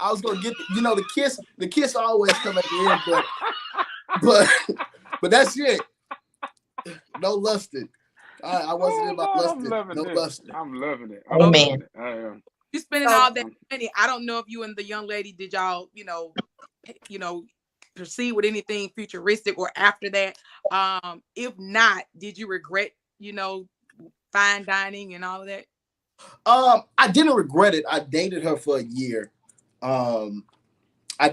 was gonna get the kiss. The kiss always come at the end, but that's it. No lusting. I wasn't about lusting. No lusting. I'm loving it. Oh man. I am. You spending all that money. I don't know if you and the young lady did y'all, proceed with anything futuristic or after that. If not, did you regret, fine dining and all of that? I didn't regret it. I dated her for a year. I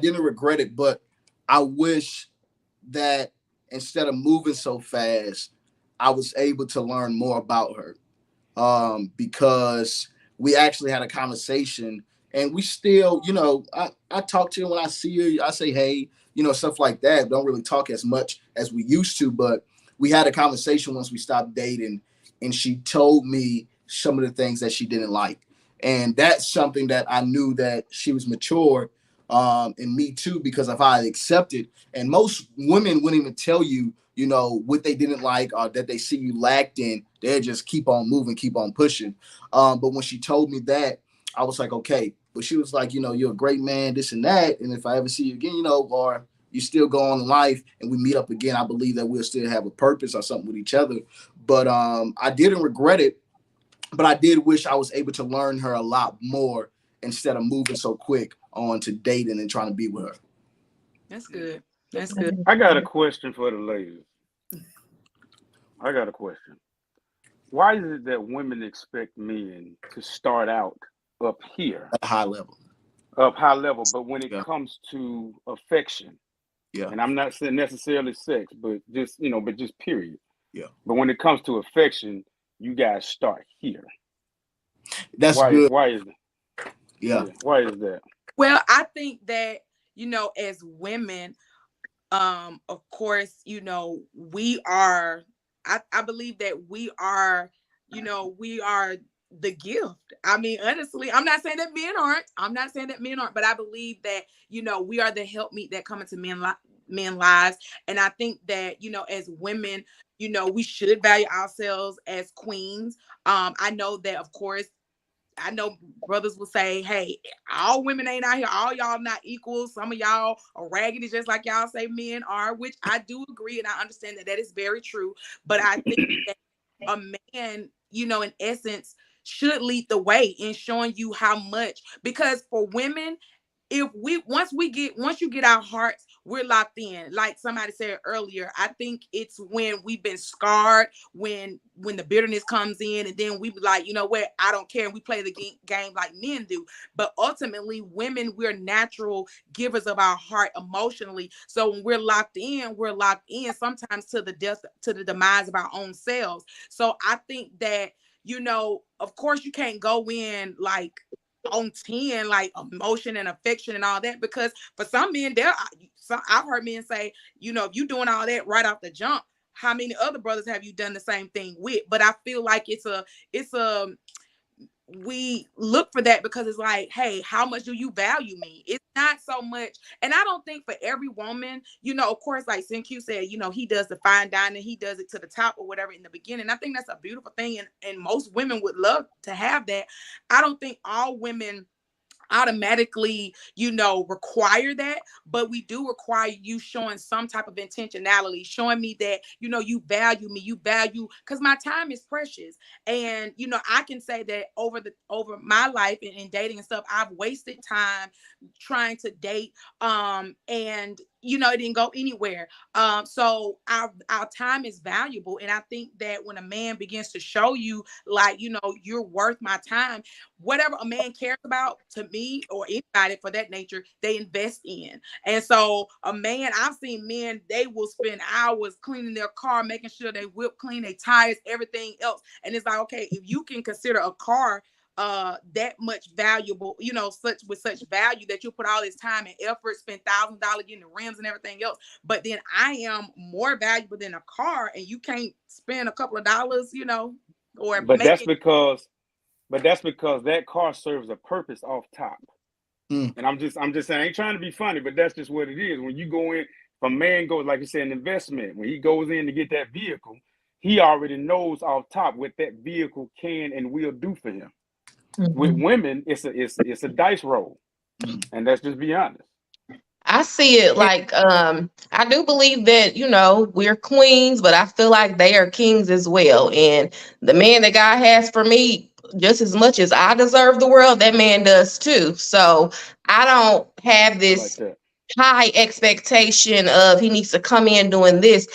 didn't regret it, but I wish that instead of moving so fast, I was able to learn more about her. Because we actually had a conversation, and we still, I talk to her when I see her. I say, hey, stuff like that. Don't really talk as much as we used to, but we had a conversation once we stopped dating, and she told me some of the things that she didn't like. And that's something that I knew that she was mature, and me too, because of how I accepted. And most women wouldn't even tell you, what they didn't like or that they see you lacked in. They just keep on moving, keep on pushing. But when she told me that, I was like, okay. But she was like, you're a great man, this and that. And if I ever see you again, or you still go on in life and we meet up again, I believe that we'll still have a purpose or something with each other. But I didn't regret it. But I did wish I was able to learn her a lot more instead of moving so quick on to dating and trying to be with her. That's good. That's good. I got a question for the ladies. I got a question. Why is it that women expect men to start out up here? At a high level. Up high level, but when it comes to affection, and I'm not saying necessarily sex, but just, just period. Yeah. But when it comes to affection, you guys start here. That's good. Why is that? Yeah. Why is that? Well, I think that, as women, Of course, we are, I believe that we are, we are the gift. I mean, honestly, I'm not saying that men aren't. I'm not saying that men aren't, but I believe that, we are the helpmeet that come into men lives. And I think that, as women, we should value ourselves as queens. I know that, of course, I know brothers will say, hey, all women ain't out here, all y'all not equal. Some of y'all are raggedy, just like y'all say men are, which I do agree. And I understand that that is very true. But I think that a man, in essence, should lead the way in showing you how much, because for women, if we once you get our hearts, we're locked in. Like somebody said earlier, I think it's when we've been scarred, when the bitterness comes in, and then we be like, you know what, I don't care, and we play the game like men do. But ultimately, women, we're natural givers of our heart emotionally. So when we're locked in sometimes to the death, to the demise of our own selves. So I think that, of course, you can't go in like on 10, like emotion and affection and all that, because for some men, I've heard men say, if you doing all that right off the jump, how many other brothers have you done the same thing with? But I feel like it's a we look for that because it's like, hey, how much do you value me? It's not so much. And I don't think for every woman, of course, like CQ said, he does the fine dining, he does it to the top or whatever in the beginning. I think that's a beautiful thing, and most women would love to have that. I don't think all women automatically, require that, but we do require you showing some type of intentionality, showing me that, you value me, you value, because my time is precious. And, I can say that over my life and dating and stuff, I've wasted time trying to date, and it didn't go anywhere. So our time is valuable. And I think that when a man begins to show you, like, you're worth my time, whatever a man cares about, to me or anybody for that nature, they invest in. And so a man, I've seen men, they will spend hours cleaning their car, making sure they whip clean their tires, everything else. And it's like, okay, if you can consider a car that much valuable, such value, that you put all this time and effort, spend $1,000 getting the rims and everything else, but then I am more valuable than a car, and you can't spend a couple of dollars, or But make that's it. because that car serves a purpose off top. Mm. And I'm just saying, I ain't trying to be funny, but that's just what it is. When you go in, if a man goes, like you said, an investment, when he goes in to get that vehicle, he already knows off top what that vehicle can and will do for him. With Mhm. women, it's a dice roll. Mm. And let's just be honest. I see it like I do believe that, we're queens, but I feel like they are kings as well. And the man that God has for me, just as much as I deserve the world, that man does too. So I don't have I like this that. high expectation of he needs to come in doing this.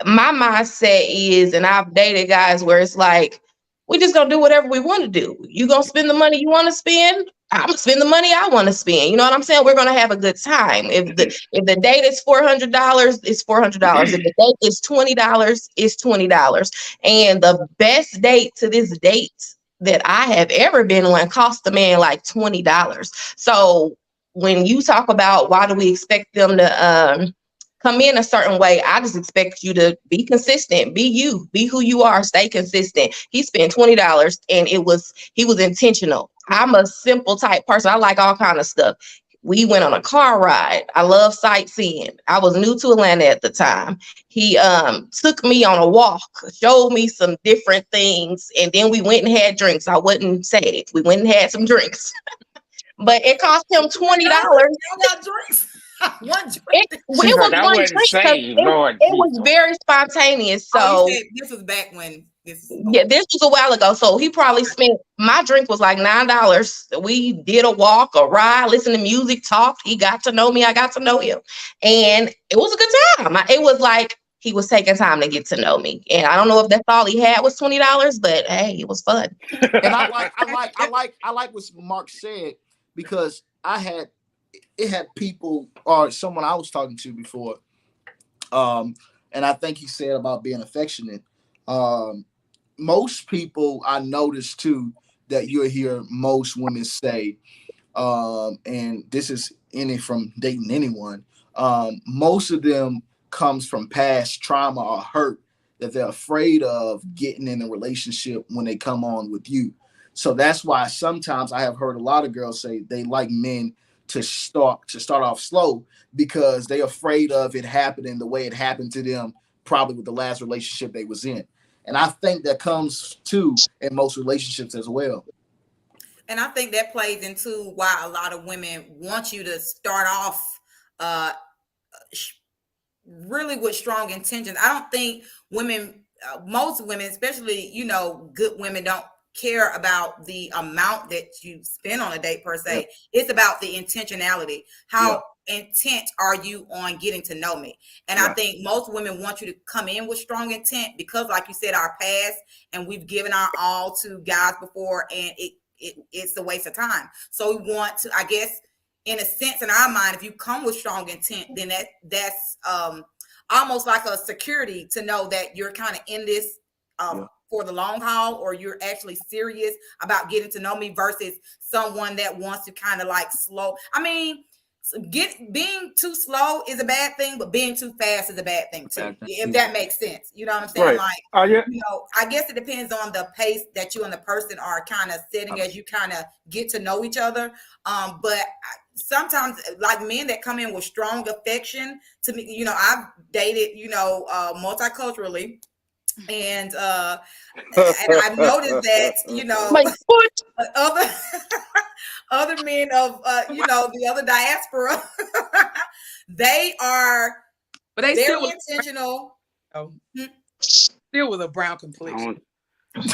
My mindset is, and I've dated guys where it's like, we just gonna do whatever we want to do. You gonna spend the money you want to spend. I'm gonna spend the money I want to spend. You know what I'm saying? We're gonna have a good time. If the date is $400, it's $400. If the date is $20, it's $20. And the best date to this date that I have ever been on cost the man like $20. So when you talk about why do we expect them to come in a certain way, I just expect you to be consistent, be you, be who you are, stay consistent. He spent $20 and he was intentional. I'm a simple type person. I like all kind of stuff. We went on a car ride. I love sightseeing. I was new to Atlanta at the time. He took me on a walk, showed me some different things, and then we went and had drinks. I wouldn't say it. We went and had some drinks. But it cost him $20. Y'all got drinks. One It, drink. it She's was like, I one wasn't drink because saved, Lord it was Jesus. very spontaneous. Oh, you So said this was back when this. yeah, this was a while ago. So he probably spent, my drink was like $9. We did a walk, a ride, listened to music, talked. He got to know me. I got to know him. And it was a good time. It was like he was taking time to get to know me. And I don't know if that's all he had was $20, but hey, it was fun. And I like what Mark said, because it had people or someone I was talking to before, and I think he said about being affectionate. Um, Most people I noticed too that you'll hear most women say, and this is any from dating anyone. Most of them comes from past trauma or hurt that they're afraid of getting in a relationship when they come on with you. So that's why sometimes I have heard a lot of girls say they like men to start off slow because they're afraid of it happening the way it happened to them probably with the last relationship they was in. And I think that comes too in most relationships as well. And I think that plays into why a lot of women want you to start off uh, really with strong intentions. I don't think women, most women, especially, good women, don't care about the amount that you spend on a date per se. It's about the intentionality. How intent are you on getting to know me? And I think most women want you to come in with strong intent because, like you said, our past and we've given our all to guys before, and it's a waste of time. So we want to, I guess, in a sense, in our mind, if you come with strong intent, then that's almost like a security to know that you're kind of in this for the long haul, or you're actually serious about getting to know me versus someone that wants to kind of like slow. I mean, being too slow is a bad thing, but being too fast is a bad thing too. If that makes sense, you know what I'm saying? Right. Like, I guess it depends on the pace that you and the person are kind of setting as you kind of get to know each other. But sometimes, like men that come in with strong affection, to me, I've dated, multiculturally. And I've noticed that, other other men of the other diaspora, they are very intentional. Still with a brown complexion. Okay.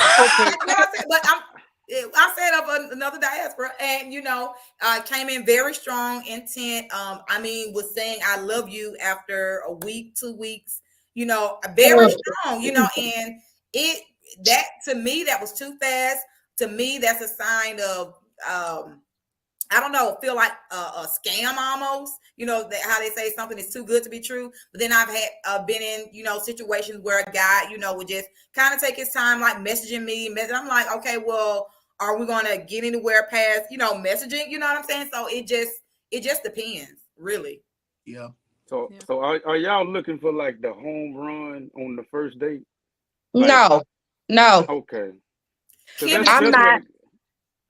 But I said of another diaspora, and came in very strong intent. Was saying I love you after a week, 2 weeks. Very strong. And that to me that was too fast. To me, that's a sign of I don't know, feel like a scam almost. How they say something is too good to be true. But then I've had been in situations where a guy would just kind of take his time, like messaging me. I'm like, okay, well, are we gonna get anywhere past messaging? You know what I'm saying? So it just depends, really. Yeah. So are y'all looking for like the home run on the first date? No. Okay. I'm not.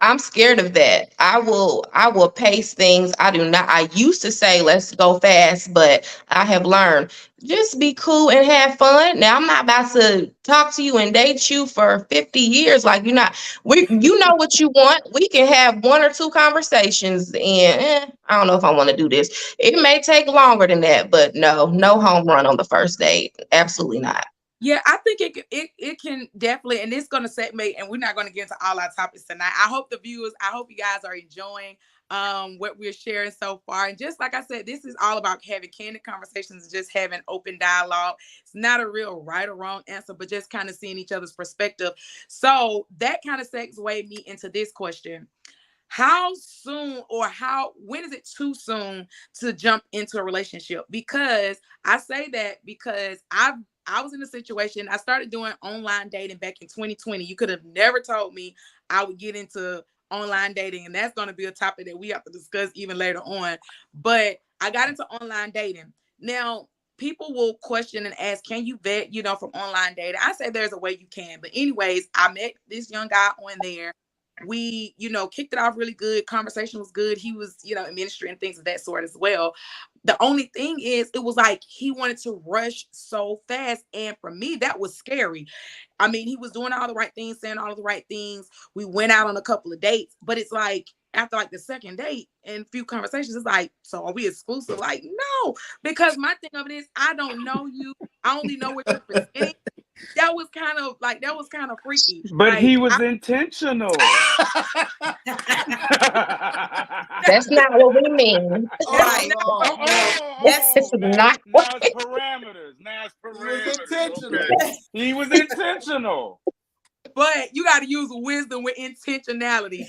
I'm scared of that. I will pace things. I do not. I used to say, let's go fast, but I have learned just be cool and have fun. Now I'm not about to talk to you and date you for 50 years. Like you know what you want. We can have 1 or 2 conversations and I don't know if I want to do this. It may take longer than that, but no home run on the first date. Absolutely not. Yeah, I think it can definitely, and it's going to set me, and we're not going to get into all our topics tonight. I hope you guys are enjoying what we're sharing so far. And just like I said, this is all about having candid conversations and just having open dialogue. It's not a real right or wrong answer, but just kind of seeing each other's perspective. So that kind of segues me into this question. How soon when is it too soon to jump into a relationship? Because I say that because I was in a situation, I started doing online dating back in 2020. You could have never told me I would get into online dating. And that's going to be a topic that we have to discuss even later on. But I got into online dating. Now, people will question and ask, can you vet, from online dating? I say there's a way you can. But anyways, I met this young guy on there. We, kicked it off really good. Conversation was good. He was, in ministry and things of that sort as well. The only thing is, it was like he wanted to rush so fast. And for me, that was scary. I mean, he was doing all the right things, saying all of the right things. We went out on a couple of dates, but it's like after like the second date and a few conversations, it's like, so are we exclusive? Like, no, because my thing of it is, I don't know you. I only know what you're presenting. That was kind of freaky. But like, he was intentional. That's not what we mean. Right. That's not Now it's parameters. He was intentional. Okay. He was intentional. But you got to use wisdom with intentionality.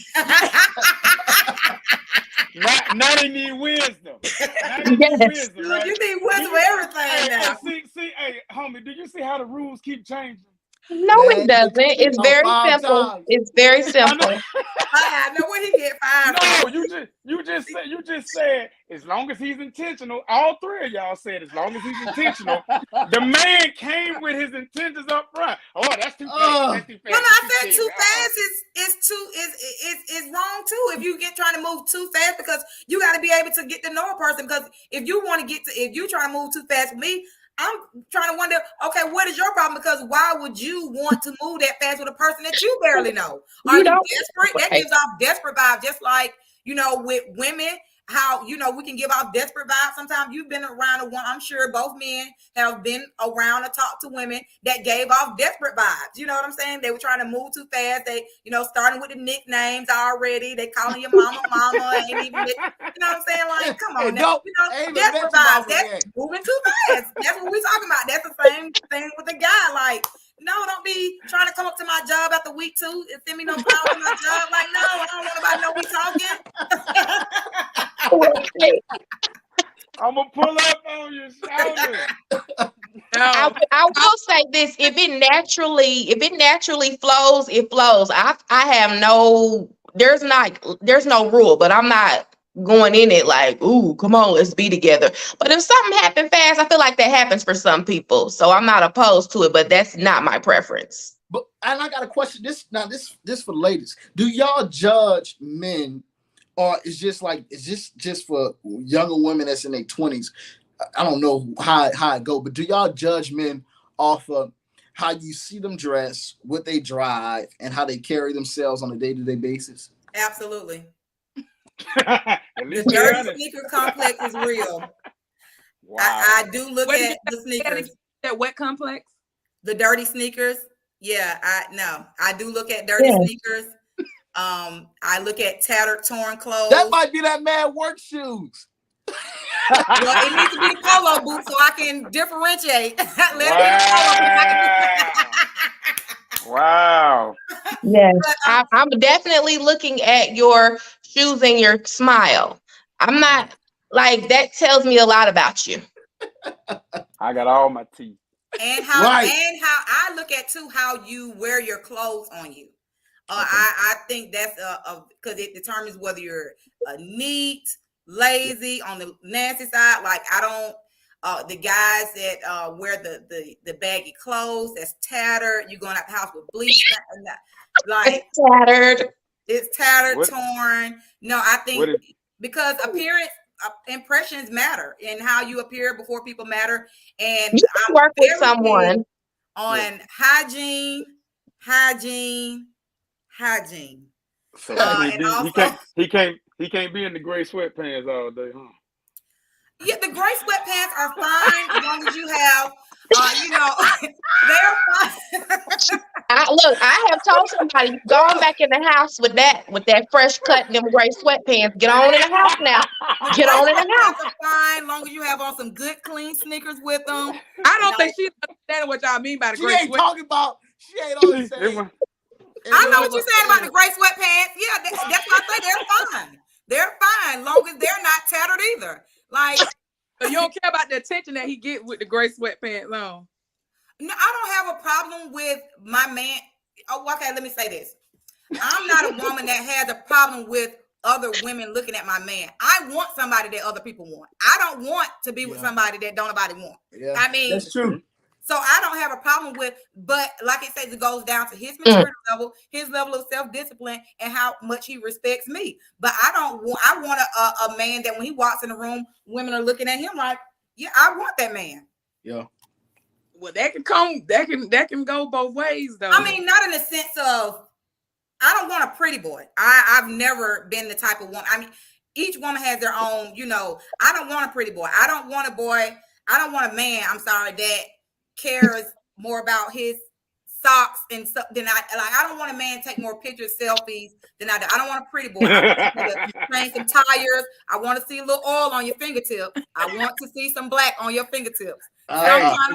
Now they need wisdom. Yes. You need wisdom for everything now. See, hey, homie, do you see how the rules keep changing? No, it Man, doesn't. It's very 5 simple. times. It's very I know. simple. I know where he get five No, from. you just said as long as he's intentional. All three of y'all said as long as he's intentional. The man came with his intentions up front. Oh, that's too fast. That's too No, fast. I That's said too too scary. fast is wrong too. If you get trying to move too fast, because you got to be able to get to know a person. Because if you want to if you trying to move too fast with me, I'm trying to wonder, okay, what is your problem? Because why would you want to move that fast with a person that you barely know? Are You you don't. desperate? That gives off desperate vibes, just like, with women, how, we can give off desperate vibes. Sometimes you've been around one, I'm sure both men have been around or talked to women that gave off desperate vibes. You know what I'm saying? They were trying to move too fast. They, starting with the nicknames already. They calling your mama, ain't even, you know what I'm saying? Like, come on now. Desperate vibes. That's moving too fast. That's what we're talking about. That's the same thing with the guy. Like, no, don't be trying to come up to my job after week 2 and send me no flowers to my job. Like, no, I don't want nobody to know we talking. I'm gonna pull up on your shoulder. No. I will say this: if it naturally flows, it flows. I have there's no rule, but I'm not going in it like, ooh, come on, let's be together. But if something happened fast, I feel like that happens for some people, so I'm not opposed to it, but that's not my preference. And I got a question. This for the ladies. Do y'all judge men, or is just for younger women that's in their 20s? I don't know how it go, but do y'all judge men off of how you see them dress, what they drive, and how they carry themselves on a day-to-day basis? Absolutely. The dirty sneaker complex is real. Wow. I do look at the sneakers. That what complex? The dirty sneakers. Yeah, I do look at dirty sneakers. I look at tattered, torn clothes. That might be that man work shoes. Well, it needs to be polo boots so I can differentiate. Wow. Yes, I'm definitely looking at your shoes and your smile. I'm not like that tells me a lot about you. I got all my teeth. And how I look at too how you wear your clothes on you. I think that's because it determines whether you're neat, lazy, on the nasty side. Like I don't. The guys that wear the baggy clothes that's tattered, you're going out the house with bleach, like it's tattered, torn. No, I think because appearance, impressions matter, and how you appear before people matter. And you can work with someone on hygiene. So he can't be in the gray sweatpants all day, huh? Yeah, the gray sweatpants are fine as long as you have, they're fine. I have told somebody, going back in the house with that fresh cut and them gray sweatpants. Get on in the house now. Get on in the house. Are fine, as long as you have on some good, clean sneakers with them. I don't think she's understanding what y'all mean by the gray sweatpants. She ain't always saying. I know what you're saying about the gray sweatpants. Yeah, that's why I say they're fine. They're fine, long as they're not tattered either. Like, so you don't care about the attention that he get with the gray sweatpants on? No, I don't have a problem with my man. Oh, okay, let me say this. I'm not a woman that has a problem with other women looking at my man. I want somebody that other people want. I don't want to be with somebody that don't nobody want. Yeah, I mean, that's true. So I don't have a problem with, but like it says, it goes down to his maturity level, his level of self-discipline, and how much he respects me. But I want a man that when he walks in the room, women are looking at him like, yeah, I want that man. Yeah. Well, that can go both ways, though. I mean, not in the sense of, I don't want a pretty boy. I've never been the type of woman. I mean, each woman has their own, I don't want a pretty boy. I don't want a man, that cares more about his socks and stuff than I don't want a man take more pictures, selfies than I do. I don't want a pretty boy. I want to change some tires. I want to see a little oil on your fingertip. I want to see some black on your fingertips. You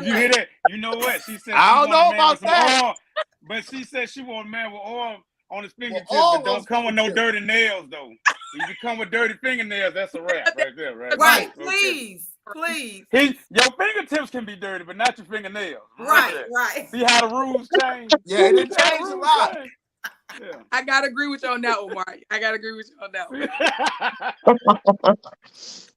hear that? You know what? She said I don't know about that. Oil, but she said she want a man with oil on his fingertips, but don't come with no dirty nails, though. If you come with dirty fingernails, that's a wrap right there, right? Right, please. Please. Your fingertips can be dirty, but not your fingernails. Remember that. Right. See how the rules change? Yeah, it didn't See how the change a rules lot. change? Yeah. I gotta agree with you on that one, Mark. I gotta agree with you on that one.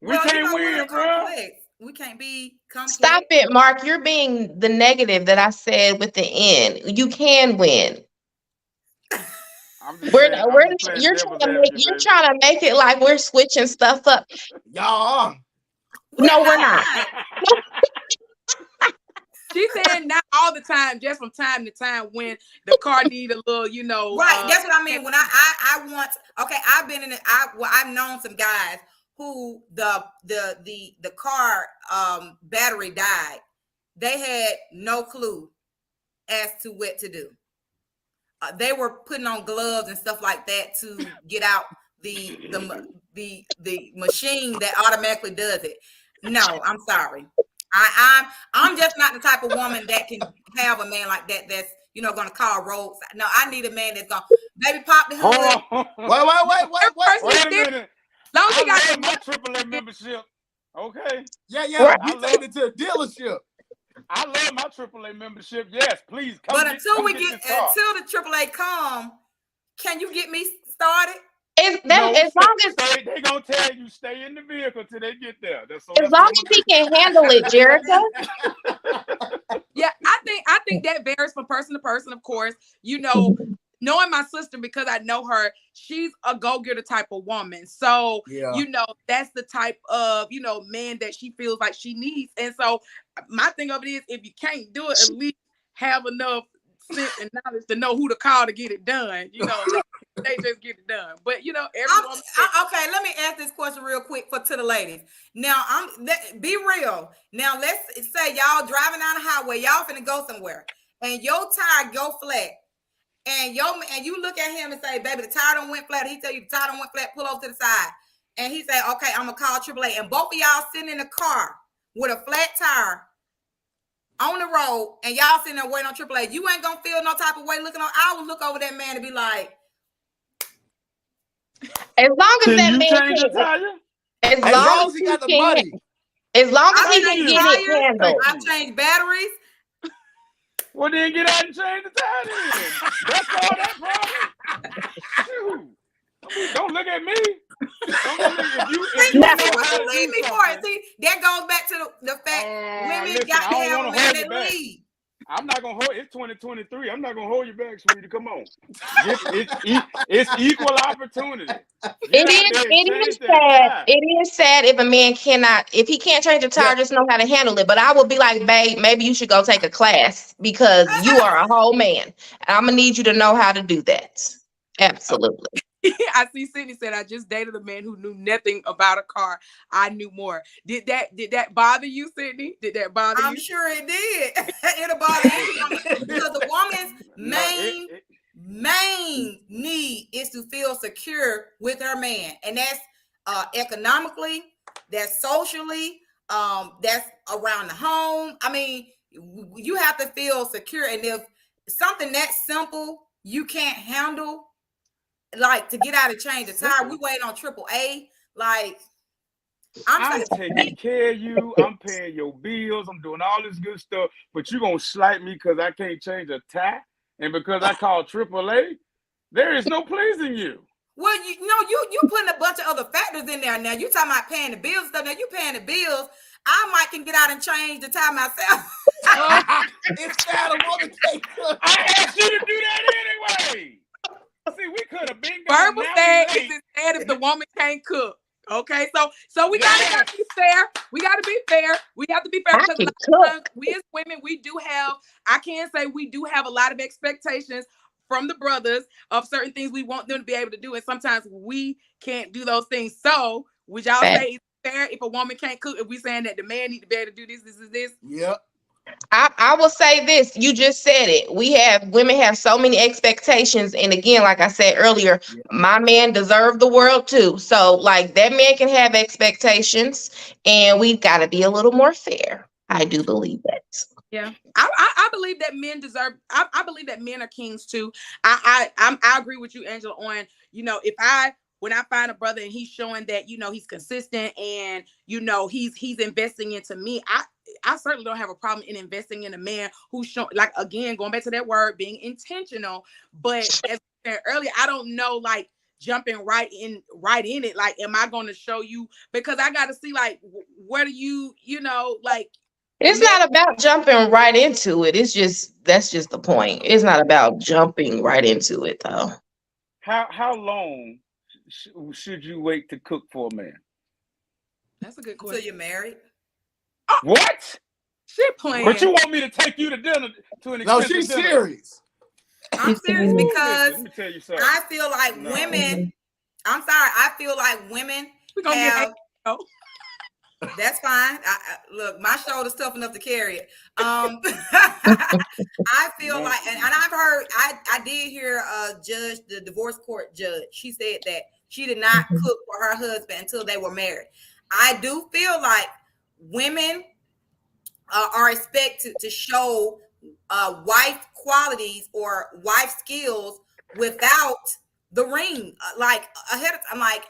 We can't win, we're bro. complex. We can't be complex. Stop it, Mark. You're being the negative that I said with the end. You can win. I'm just playing You're devil's you're advocate, trying to make it like we're switching stuff up. Y'all. No, we're not. She's saying not all the time, just from time to time when the car need a little, you know. Right. That's what I mean. When I want, okay, I've been in it. I've known some guys who the car battery died. They had no clue as to what to do. They were putting on gloves and stuff like that to get out the machine that automatically does it. No, I'm sorry. I'm just not the type of woman that can have a man like that. That's gonna call roads. No, I need a man that's gonna baby pop the hood. Hold on. Wait a minute. Long as you I got love my AAA membership. Okay. Yeah. I We take it to a dealership. I love my AAA membership. Yes, please come. But until the AAA come, can you get me started? As long as they gonna tell you stay in the vehicle till they get there. As long as he can handle it, Jerica. Yeah, I think that varies from person to person, of course. Knowing my sister, because I know her, she's a go-getter type of woman. So, that's the type of, man that she feels like she needs. And so my thing of it is, if you can't do it, at least have enough sense and knowledge to know who to call to get it done. They just get it done. But everyone. Okay, let me ask this question real quick to the ladies. Now, be real. Now, let's say y'all driving down the highway, y'all finna go somewhere, and your tire go flat, and you look at him and say, "Baby, the tire done went flat." He tell you the tire done went flat. Pull over to the side, and he say, "Okay, I'm gonna call AAA." And both of y'all sitting in the car with a flat tire on the road, and y'all sitting there waiting on AAA. You ain't gonna feel no type of way looking on. I would look over that man and be like, as long as that man change the tire? As long as he got the money. As long as he can get it handled. I've changed batteries. Well, then get out and change the tire then. That's all that problem. Shoot. Don't look at me. Don't look at you. Leave me for it. See, that goes back to the fact women got to have a man that lead. I'm not gonna hold. It's 2023. I'm not gonna hold you back, sweetie. Come on. It's equal opportunity. It is sad. It is sad if he can't change the tire, just know how to handle it. But I would be like, babe, maybe you should go take a class because you are a whole man. And I'm gonna need you to know how to do that. Absolutely. I see Sydney said, I just dated a man who knew nothing about a car. I knew more. Did that bother you, Sydney? Did that bother you? I'm sure it did. It'll bother you because the woman's main need is to feel secure with her man. And that's economically, that's socially, that's around the home. I mean, you have to feel secure. And if something that simple you can't handle, like to get out and change the tire, we wait on AAA. Like I'm taking care of you. I'm paying your bills. I'm doing all this good stuff, but you gonna slight me because I can't change a tire, and because I call AAA. There is no pleasing you. Well, you putting a bunch of other factors in there. Now you talking about paying the bills stuff. Now you paying the bills. I can get out and change the tire myself. It's sad a woman take. I asked you to do that anyway. See, we could have been gone. Verbal said it's sad if the woman can't cook. Okay, so we gotta be fair. We gotta be fair. We have to be fair because we as women, we do have. I can say we do have a lot of expectations from the brothers of certain things we want them to be able to do, and sometimes we can't do those things. So, would y'all say it's fair if a woman can't cook? If we saying that the man need to be able to do this? Yep. I will say this. You just said it. Women have so many expectations. And again, like I said earlier, my man deserved the world too. So like that man can have expectations and we've got to be a little more fair. I do believe that. Yeah. I believe that men deserve, I believe that men are kings too. I agree with you, Angela, on, if I when I find a brother and he's showing that, he's consistent and, he's investing into me, I certainly don't have a problem in investing in a man who's showing, like, again, going back to that word, being intentional. But as I said earlier, I don't know, like, jumping right in it. Like, am I going to show you? Because I got to see, like, where do you, like. It's not about jumping right into it. That's just the point. It's not about jumping right into it, though. How long should you wait to cook for a man? That's a good question. So you're married? Oh, what? Shit playing. But you want me to take you to dinner to an expensive No, she's dinner? serious. I'm serious because let me tell you something. I feel like women. I'm sorry. I feel like women have. That's fine. Look, my shoulder's tough enough to carry it. I feel like, and I've heard, I did hear a judge, the divorce court judge. She said that she did not cook for her husband until they were married. I do feel like women are expected to show wife qualities or wife skills without the ring, like ahead of time. Like,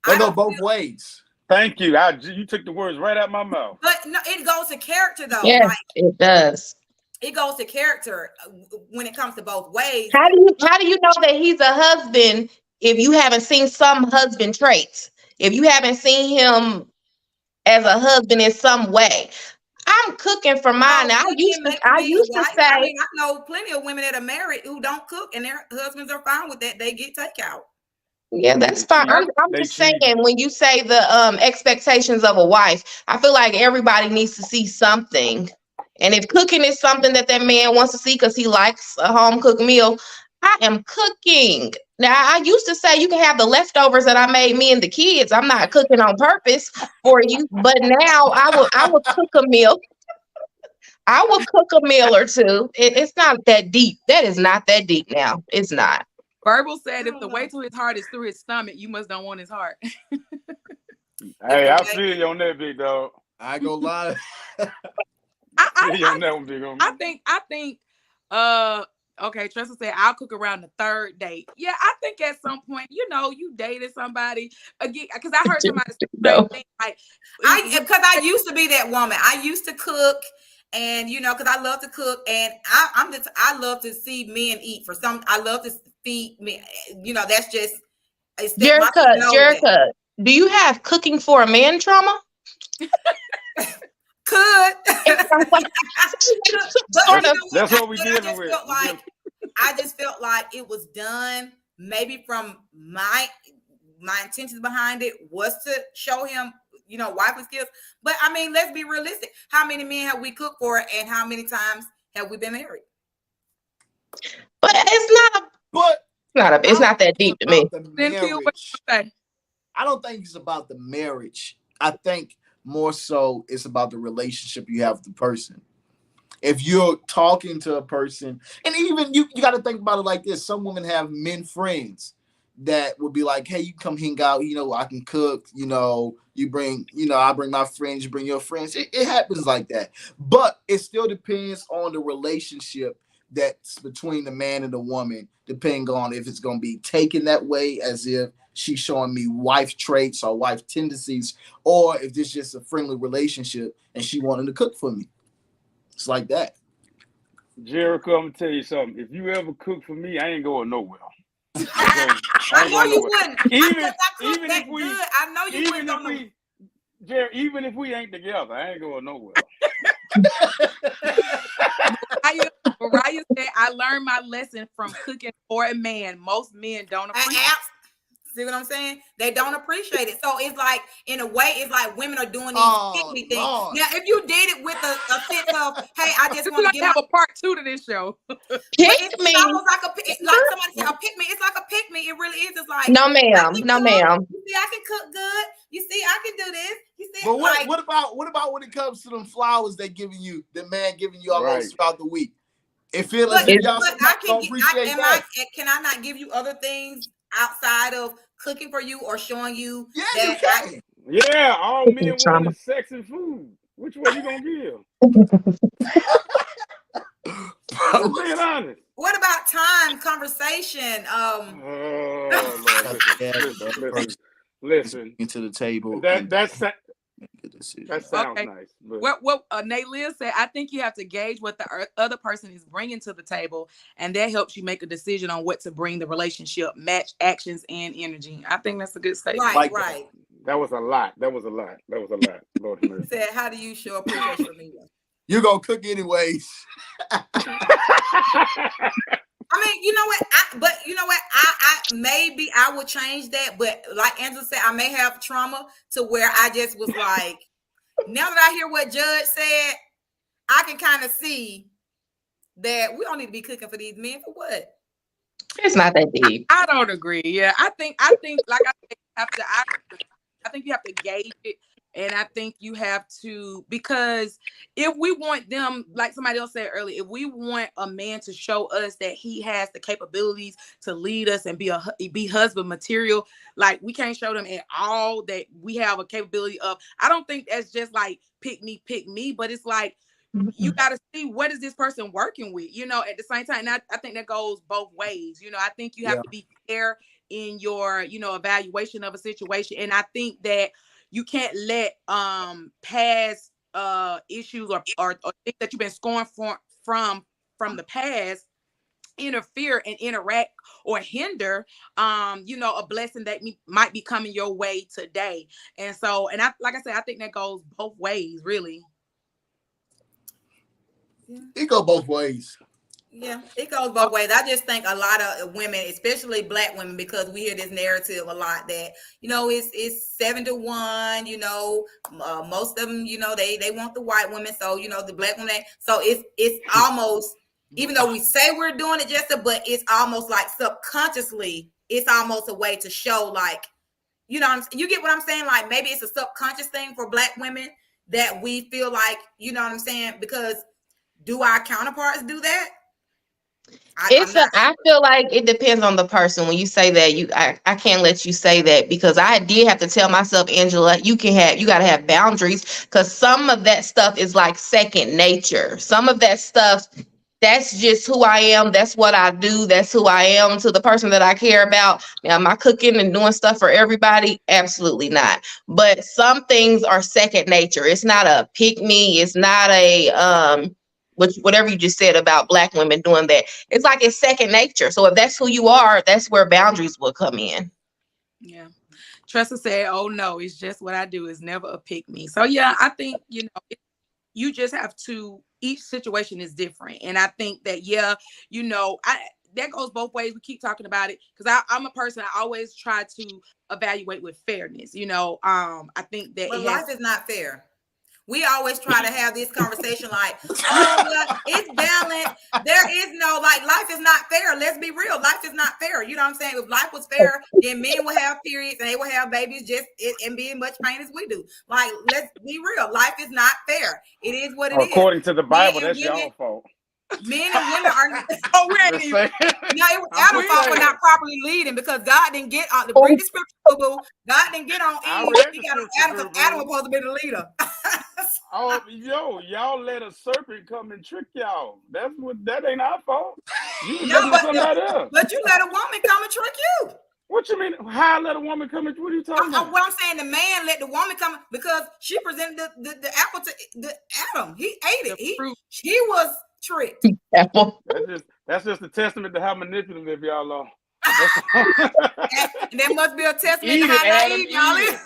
I go both ways. Thank you. You took the words right out my mouth. But no, it goes to character, though. Yes, like, it does. It goes to character when it comes to both ways. How do you know that he's a husband if you haven't seen some husband traits? If you haven't seen him as a husband in some way? I'm cooking for mine. Now, I used to say. I mean, I know plenty of women that are married who don't cook, and their husbands are fine with that. They get takeout. Yeah, that's fine. I'm just saying, when you say the expectations of a wife, I feel like everybody needs to see something. And if cooking is something that man wants to see because he likes a home cooked meal, I am cooking. Now, I used to say you can have the leftovers that I made me and the kids. I'm not cooking on purpose for you, but now I will cook a meal. I will cook a meal or two. It's not that deep. That is not that deep now. It's not. Verbal said, if the way to his heart is through his stomach, you must don't want his heart. Hey, I feel you on that, big dog. I go lie. I think, okay, Tressa said, I'll cook around the third date. Yeah, I think at some point, you dated somebody again, because I heard somebody say the same thing. Like, because I used to be that woman. I used to cook, and because I love to cook, and I love to see men eat. I love to feed men. That's just. Jerica, do you have cooking for a man trauma? Could. That's what we dealing with. I just felt like it was done maybe from my intentions behind it was to show him, wifely skills. But I mean, let's be realistic. How many men have we cooked for, and how many times have we been married? But it's not that deep to me. I don't think it's about the marriage. I think more so it's about the relationship you have with the person. If you're talking to a person, and even you got to think about it like this. Some women have men friends that would be like, hey, you come hang out, I can cook, you bring, I bring my friends, you bring your friends. It happens like that. But it still depends on the relationship that's between the man and the woman, depending on if it's going to be taken that way, as if she's showing me wife traits or wife tendencies, or if this is just a friendly relationship and she wanting to cook for me. It's like that. Jericho, I'm going to tell you something. If you ever cook for me, I ain't going nowhere. I know you wouldn't. Even if we ain't together, I ain't going nowhere. Mariah said, I learned my lesson from cooking for a man. Most men don't appreciate it. See what I'm saying? They don't appreciate it. So it's like, in a way, it's like women are doing these pick-me things. Lord. Now, if you did it with a sense of, hey, I just want to get have a part 2 to this show. Pick me. It's almost like somebody said, a pick-me. It's like a pick-me. It really is. It's like, no, ma'am. You see, I can cook good. You see, I can do this. You see, but what about when it comes to them flowers they giving you, the man giving you almost throughout the week? It feels like y'all don't appreciate that. Can I not give you other things outside of cooking for you or showing you? Yeah, you can. Yeah, all men want is sex and food. Which one you gonna give? I'm being honest. What about time, conversation? Oh Lord, listen. Into the table. That Make a decision. that sounds Okay. nice. But What Nate Liz said, I think you have to gauge what the other person is bringing to the table, and that helps you make a decision on what to bring the relationship, match actions and energy. I think that's a good statement. Right, right. that was a lot. Lord have mercy. Said, how do you show appreciation for me? You're gonna cook anyways. I mean, you know what? I maybe I would change that, but like Angela said, I may have trauma to where I just was like, now that I hear what Judge said, I can kind of see that we don't need to be cooking for these men for what? It's not that deep. I don't agree. Yeah, I think like I said, I think you have to gauge it, and I think you have to, because if we want them, like somebody else said earlier, if we want a man to show us that he has the capabilities to lead us and be husband material, like we can't show them at all that we have a capability of. I don't think that's just like pick me, but it's like you got to see what is this person working with, at the same time. And I think that goes both ways. I think you have to be fair in your, evaluation of a situation. And I think that you can't let past issues or things that you've been scorned from the past interfere and interact or hinder a blessing that might be coming your way today. And so, and I like I said, I think that goes both ways, really. It go both ways. Yeah, it goes both ways. I just think a lot of women, especially Black women, because we hear this narrative a lot that, it's 7-1, most of them, they want the white women. So, the Black women, so it's almost, even though we say we're doing it, but it's almost like subconsciously, it's almost a way to show like, you get what I'm saying? Like maybe it's a subconscious thing for Black women that we feel like, you know what I'm saying? Because do our counterparts do that? I feel like it depends on the person. When you say that, I can't let you say that, because I did have to tell myself, Angela, you got to have boundaries, because some of that stuff is like second nature. Some of that stuff, that's just who I am. That's what I do. That's who I am to the person that I care about. Now, am I cooking and doing stuff for everybody? Absolutely not. But some things are second nature. It's not a pick me. It's not a whatever you just said about Black women doing that. It's like it's second nature. So if that's who you are, that's where boundaries will come in. Yeah. Tressa said, "Oh no, it's just what I do. It's never a pick me." So yeah, I think you just have to. Each situation is different, and I think that that goes both ways. We keep talking about it because I'm a person. I always try to evaluate with fairness. I think that life is not fair. We always try to have this conversation like, oh, yeah, it's balanced. There is no, life is not fair. Let's be real. Life is not fair. You know what I'm saying? If life was fair, then men would have periods and they would have babies and be in much pain as we do. Like, let's be real. Life is not fair. It is what it is. According to the Bible, that's y'all fault. Men and women are. Oh, we ain't even. No, it was Adam's fault for not properly leading, because God didn't get on the read the scripture, boo. God didn't get on Eve. He got on Adam because Adam was supposed to be the leader. Oh, y'all let a serpent come and trick y'all. That ain't our fault. But you let a woman come and trick you. What you mean? How I let a woman come and what are you talking about? What I'm saying, the man let the woman come because she presented the apple to Adam. He ate it. He was tricked. That's just a testament to how manipulative y'all are. And there must be a testament to how naive y'all is.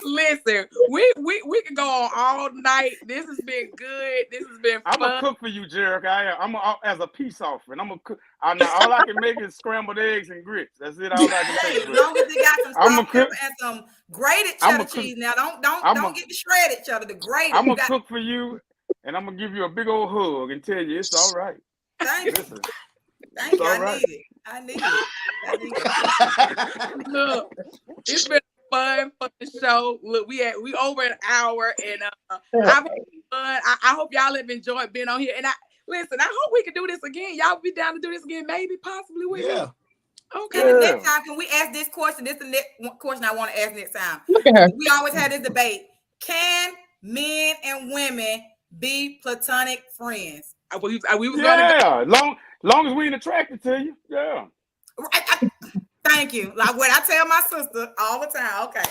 Listen, we can go on all night. This has been good. This has been fun. I'm gonna cook for you, Jerick. I'm as a peace offering. I'm gonna cook. Now all I can make is scrambled eggs and grits. That's it. All I can make. As long as they got some salt, pepper, and some grated cheddar cheese. Now don't get the shredded cheddar. The grated. I'm gonna cook for you, and I'm gonna give you a big old hug and tell you it's all right. Thank you. Thank you. I need it. Look, it's been fun show. Look, we over an hour, and I've had fun. I hope y'all have enjoyed being on here. And I hope we can do this again. Y'all be down to do this again, maybe, possibly. Yeah. Okay. And the next time, can we ask this question? This is the next question I want to ask next time. We always had this debate: can men and women be platonic friends? We was gonna go. Yeah, long as we ain't attracted to you. Yeah. Thank you. Like what I tell my sister all the time. Okay.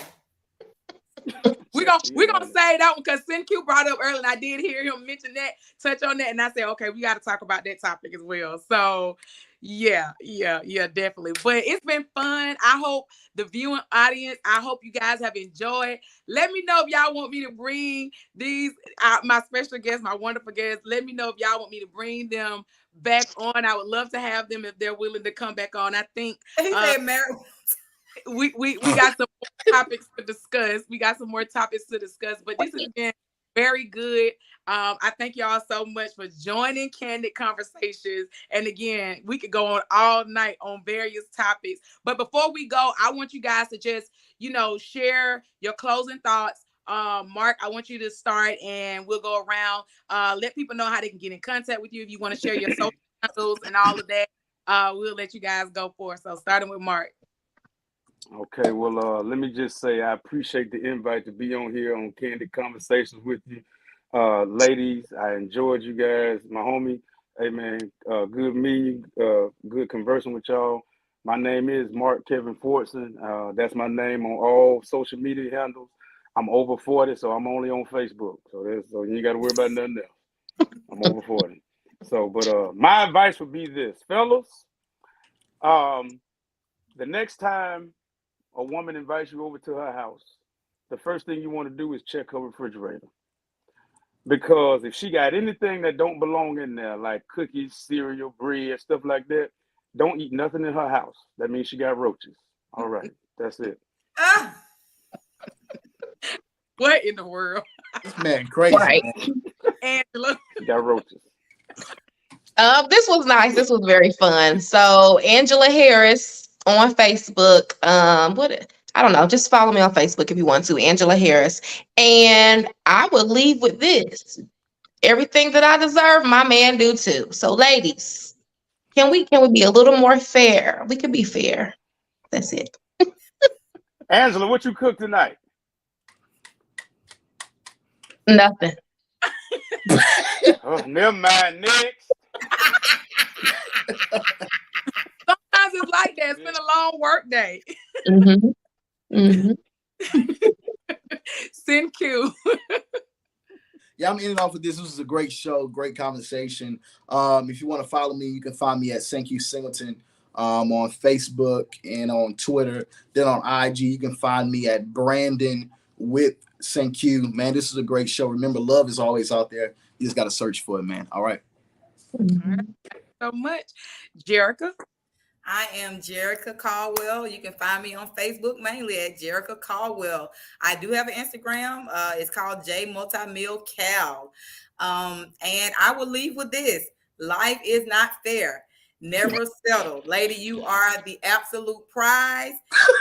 We're gonna say that one because SenQ brought up earlier, and I did hear him mention that, touch on that, and I said, okay, we got to talk about that topic as well. So, yeah, definitely. But it's been fun. I hope the viewing audience, I hope you guys have enjoyed. Let me know if y'all want me to bring these my special guests, my wonderful guests. Let me know if y'all want me to bring them back on. I would love to have them if they're willing to come back on. I think He said, "Mary." we got some more topics to discuss. But this has been very good. I thank y'all so much for joining Candid Conversations. And again, we could go on all night on various topics. But before we go, I want you guys to just, share your closing thoughts. Mark, I want you to start and we'll go around. Let people know how they can get in contact with you if you want to share your social handles and all of that. We'll let you guys go forth. So starting with Mark. Okay, well, let me just say I appreciate the invite to be on here on Candid Conversations with you. Ladies, I enjoyed you guys. My homie, hey man, good meeting you, good conversing with y'all. My name is Mark Kevin Fortson. That's my name on all social media handles. I'm over 40, so I'm only on Facebook. So you ain't got to worry about nothing else. I'm over 40. So, but my advice would be this, fellas. The next time a woman invites you over to her house, the first thing you want to do is check her refrigerator. Because if she got anything that don't belong in there, like cookies, cereal, bread, stuff like that, don't eat nothing in her house. That means she got roaches. All right, that's it. What in the world? This man crazy. Right. Man. Angela. She got roaches. This was nice. This was very fun. So Angela Harris on Facebook. I don't know. Just follow me on Facebook if you want to, Angela Harris. And I would leave with this: everything that I deserve, my man do too. So, ladies, can we be a little more fair? We can be fair. That's it. Angela, what you cook tonight? Nothing. Oh, never mind. Next. Sometimes it's like that. It's been a long work day. Mm-hmm. Mm-hmm. SenQ. Yeah, I'm ending off with this. This was a great show, great conversation. If you want to follow me, you can find me at SenQ Singleton on Facebook and on Twitter. Then on IG, you can find me at Brandon with SenQ. Man, this is a great show. Remember, love is always out there. You just got to search for it, man. All right. Mm-hmm. All right. Thank you so much. Jerica. I am Jerica Caldwell. You can find me on Facebook mainly at Jerica Caldwell. I do have an Instagram. It's called J Multimil Cal. And I will leave with this: life is not fair. Never settle. Lady, you are the absolute prize.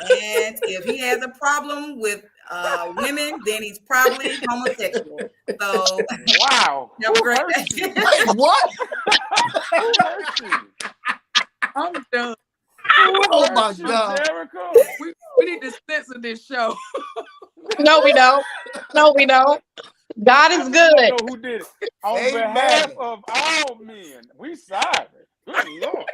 And if he has a problem with women, then he's probably homosexual. So Wow. have a great day. Wait, what? Who hurt you? I'm done. Oh my God. Jericho? We need to censor this show. No, we don't. No, we don't. God is I good. don't know who did it. On Amen. behalf of all men, we sorry. Good Lord.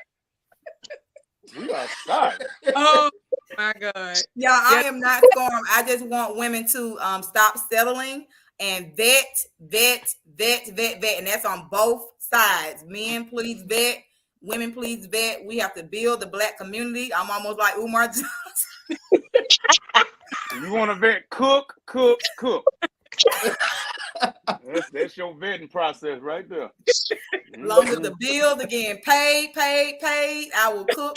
We are sorry. Oh my God. Y'all, I am not storm. I just want women to stop settling and vet. And that's on both sides. Men, please vet. Women, please vet. We have to build the Black community. I'm almost like Umar Johnson. You want to vet? Cook. That's your vetting process right there. As long as the bills are getting paid, I will cook.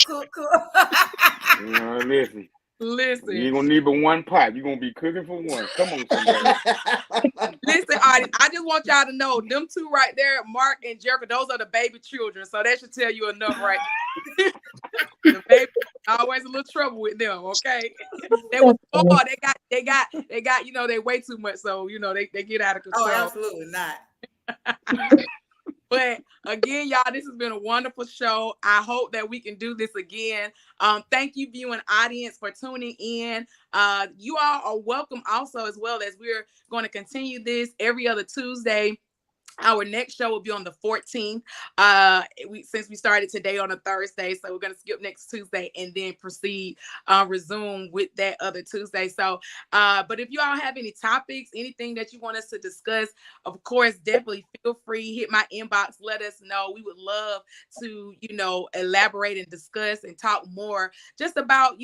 Listen. Listen. You ain't gonna need but one pot. You're gonna be cooking for one. Come on, somebody. Listen, audience, I just want y'all to know them two right there, Mark and Jericho, those are the baby children. So that should tell you enough, right? The baby always a little trouble with them, okay? They was spoiled. They got, they way too much. So, they get out of control. Oh, absolutely not. But again, y'all, this has been a wonderful show. I hope that we can do this again. Thank you, viewing audience, for tuning in. You all are welcome also, as well, as we're going to continue this every other Tuesday Our next show will be on the 14th. Since we started today on a Thursday, so we're gonna skip next Tuesday and then proceed, resume with that other Tuesday. So, but if you all have any topics, anything that you want us to discuss, of course, definitely feel free. Hit my inbox. Let us know. We would love to, elaborate and discuss and talk more just about,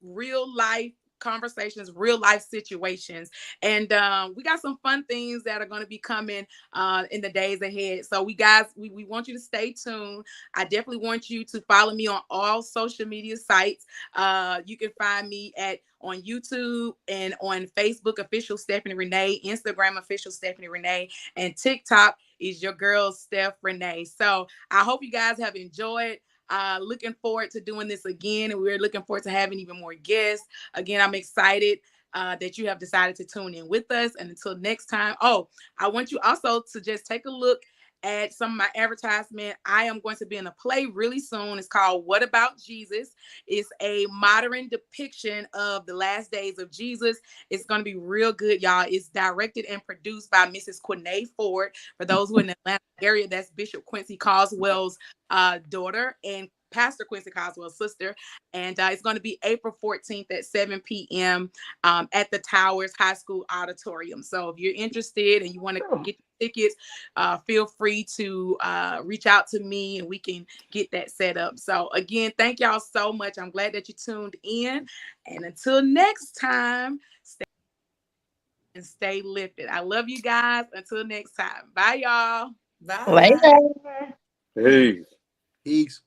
real life conversations, real life situations. And we got some fun things that are going to be coming in the days ahead. So we want you to stay tuned. I definitely want you to follow me on all social media sites. You can find me on YouTube and on Facebook, official Stephanie Renee, Instagram, official Stephanie Renee, and TikTok is your girl, Steph Renee. So I hope you guys have enjoyed. Looking forward to doing this again, and we're looking forward to having even more guests. Again, I'm excited that you have decided to tune in with us. And until next time, I want you also to just take a look at some of my advertisement. I am going to be in a play really soon. It's called What About Jesus? It's a modern depiction of the last days of Jesus. It's going to be real good, y'all. It's directed and produced by Mrs. Quinay Ford. For those who are in the Atlanta area, that's Bishop Quincy Caldwell's daughter and Pastor Quincy Caldwell's sister. And it's going to be April 14th at 7 p.m. At the Towers High School Auditorium. So if you're interested and you want to get tickets, feel free to reach out to me and we can get that set up. So again, thank y'all so much. I'm glad that you tuned in. And until next time, stay lifted. I love you guys. Until next time. Bye, y'all. Bye. Later. Hey. Peace.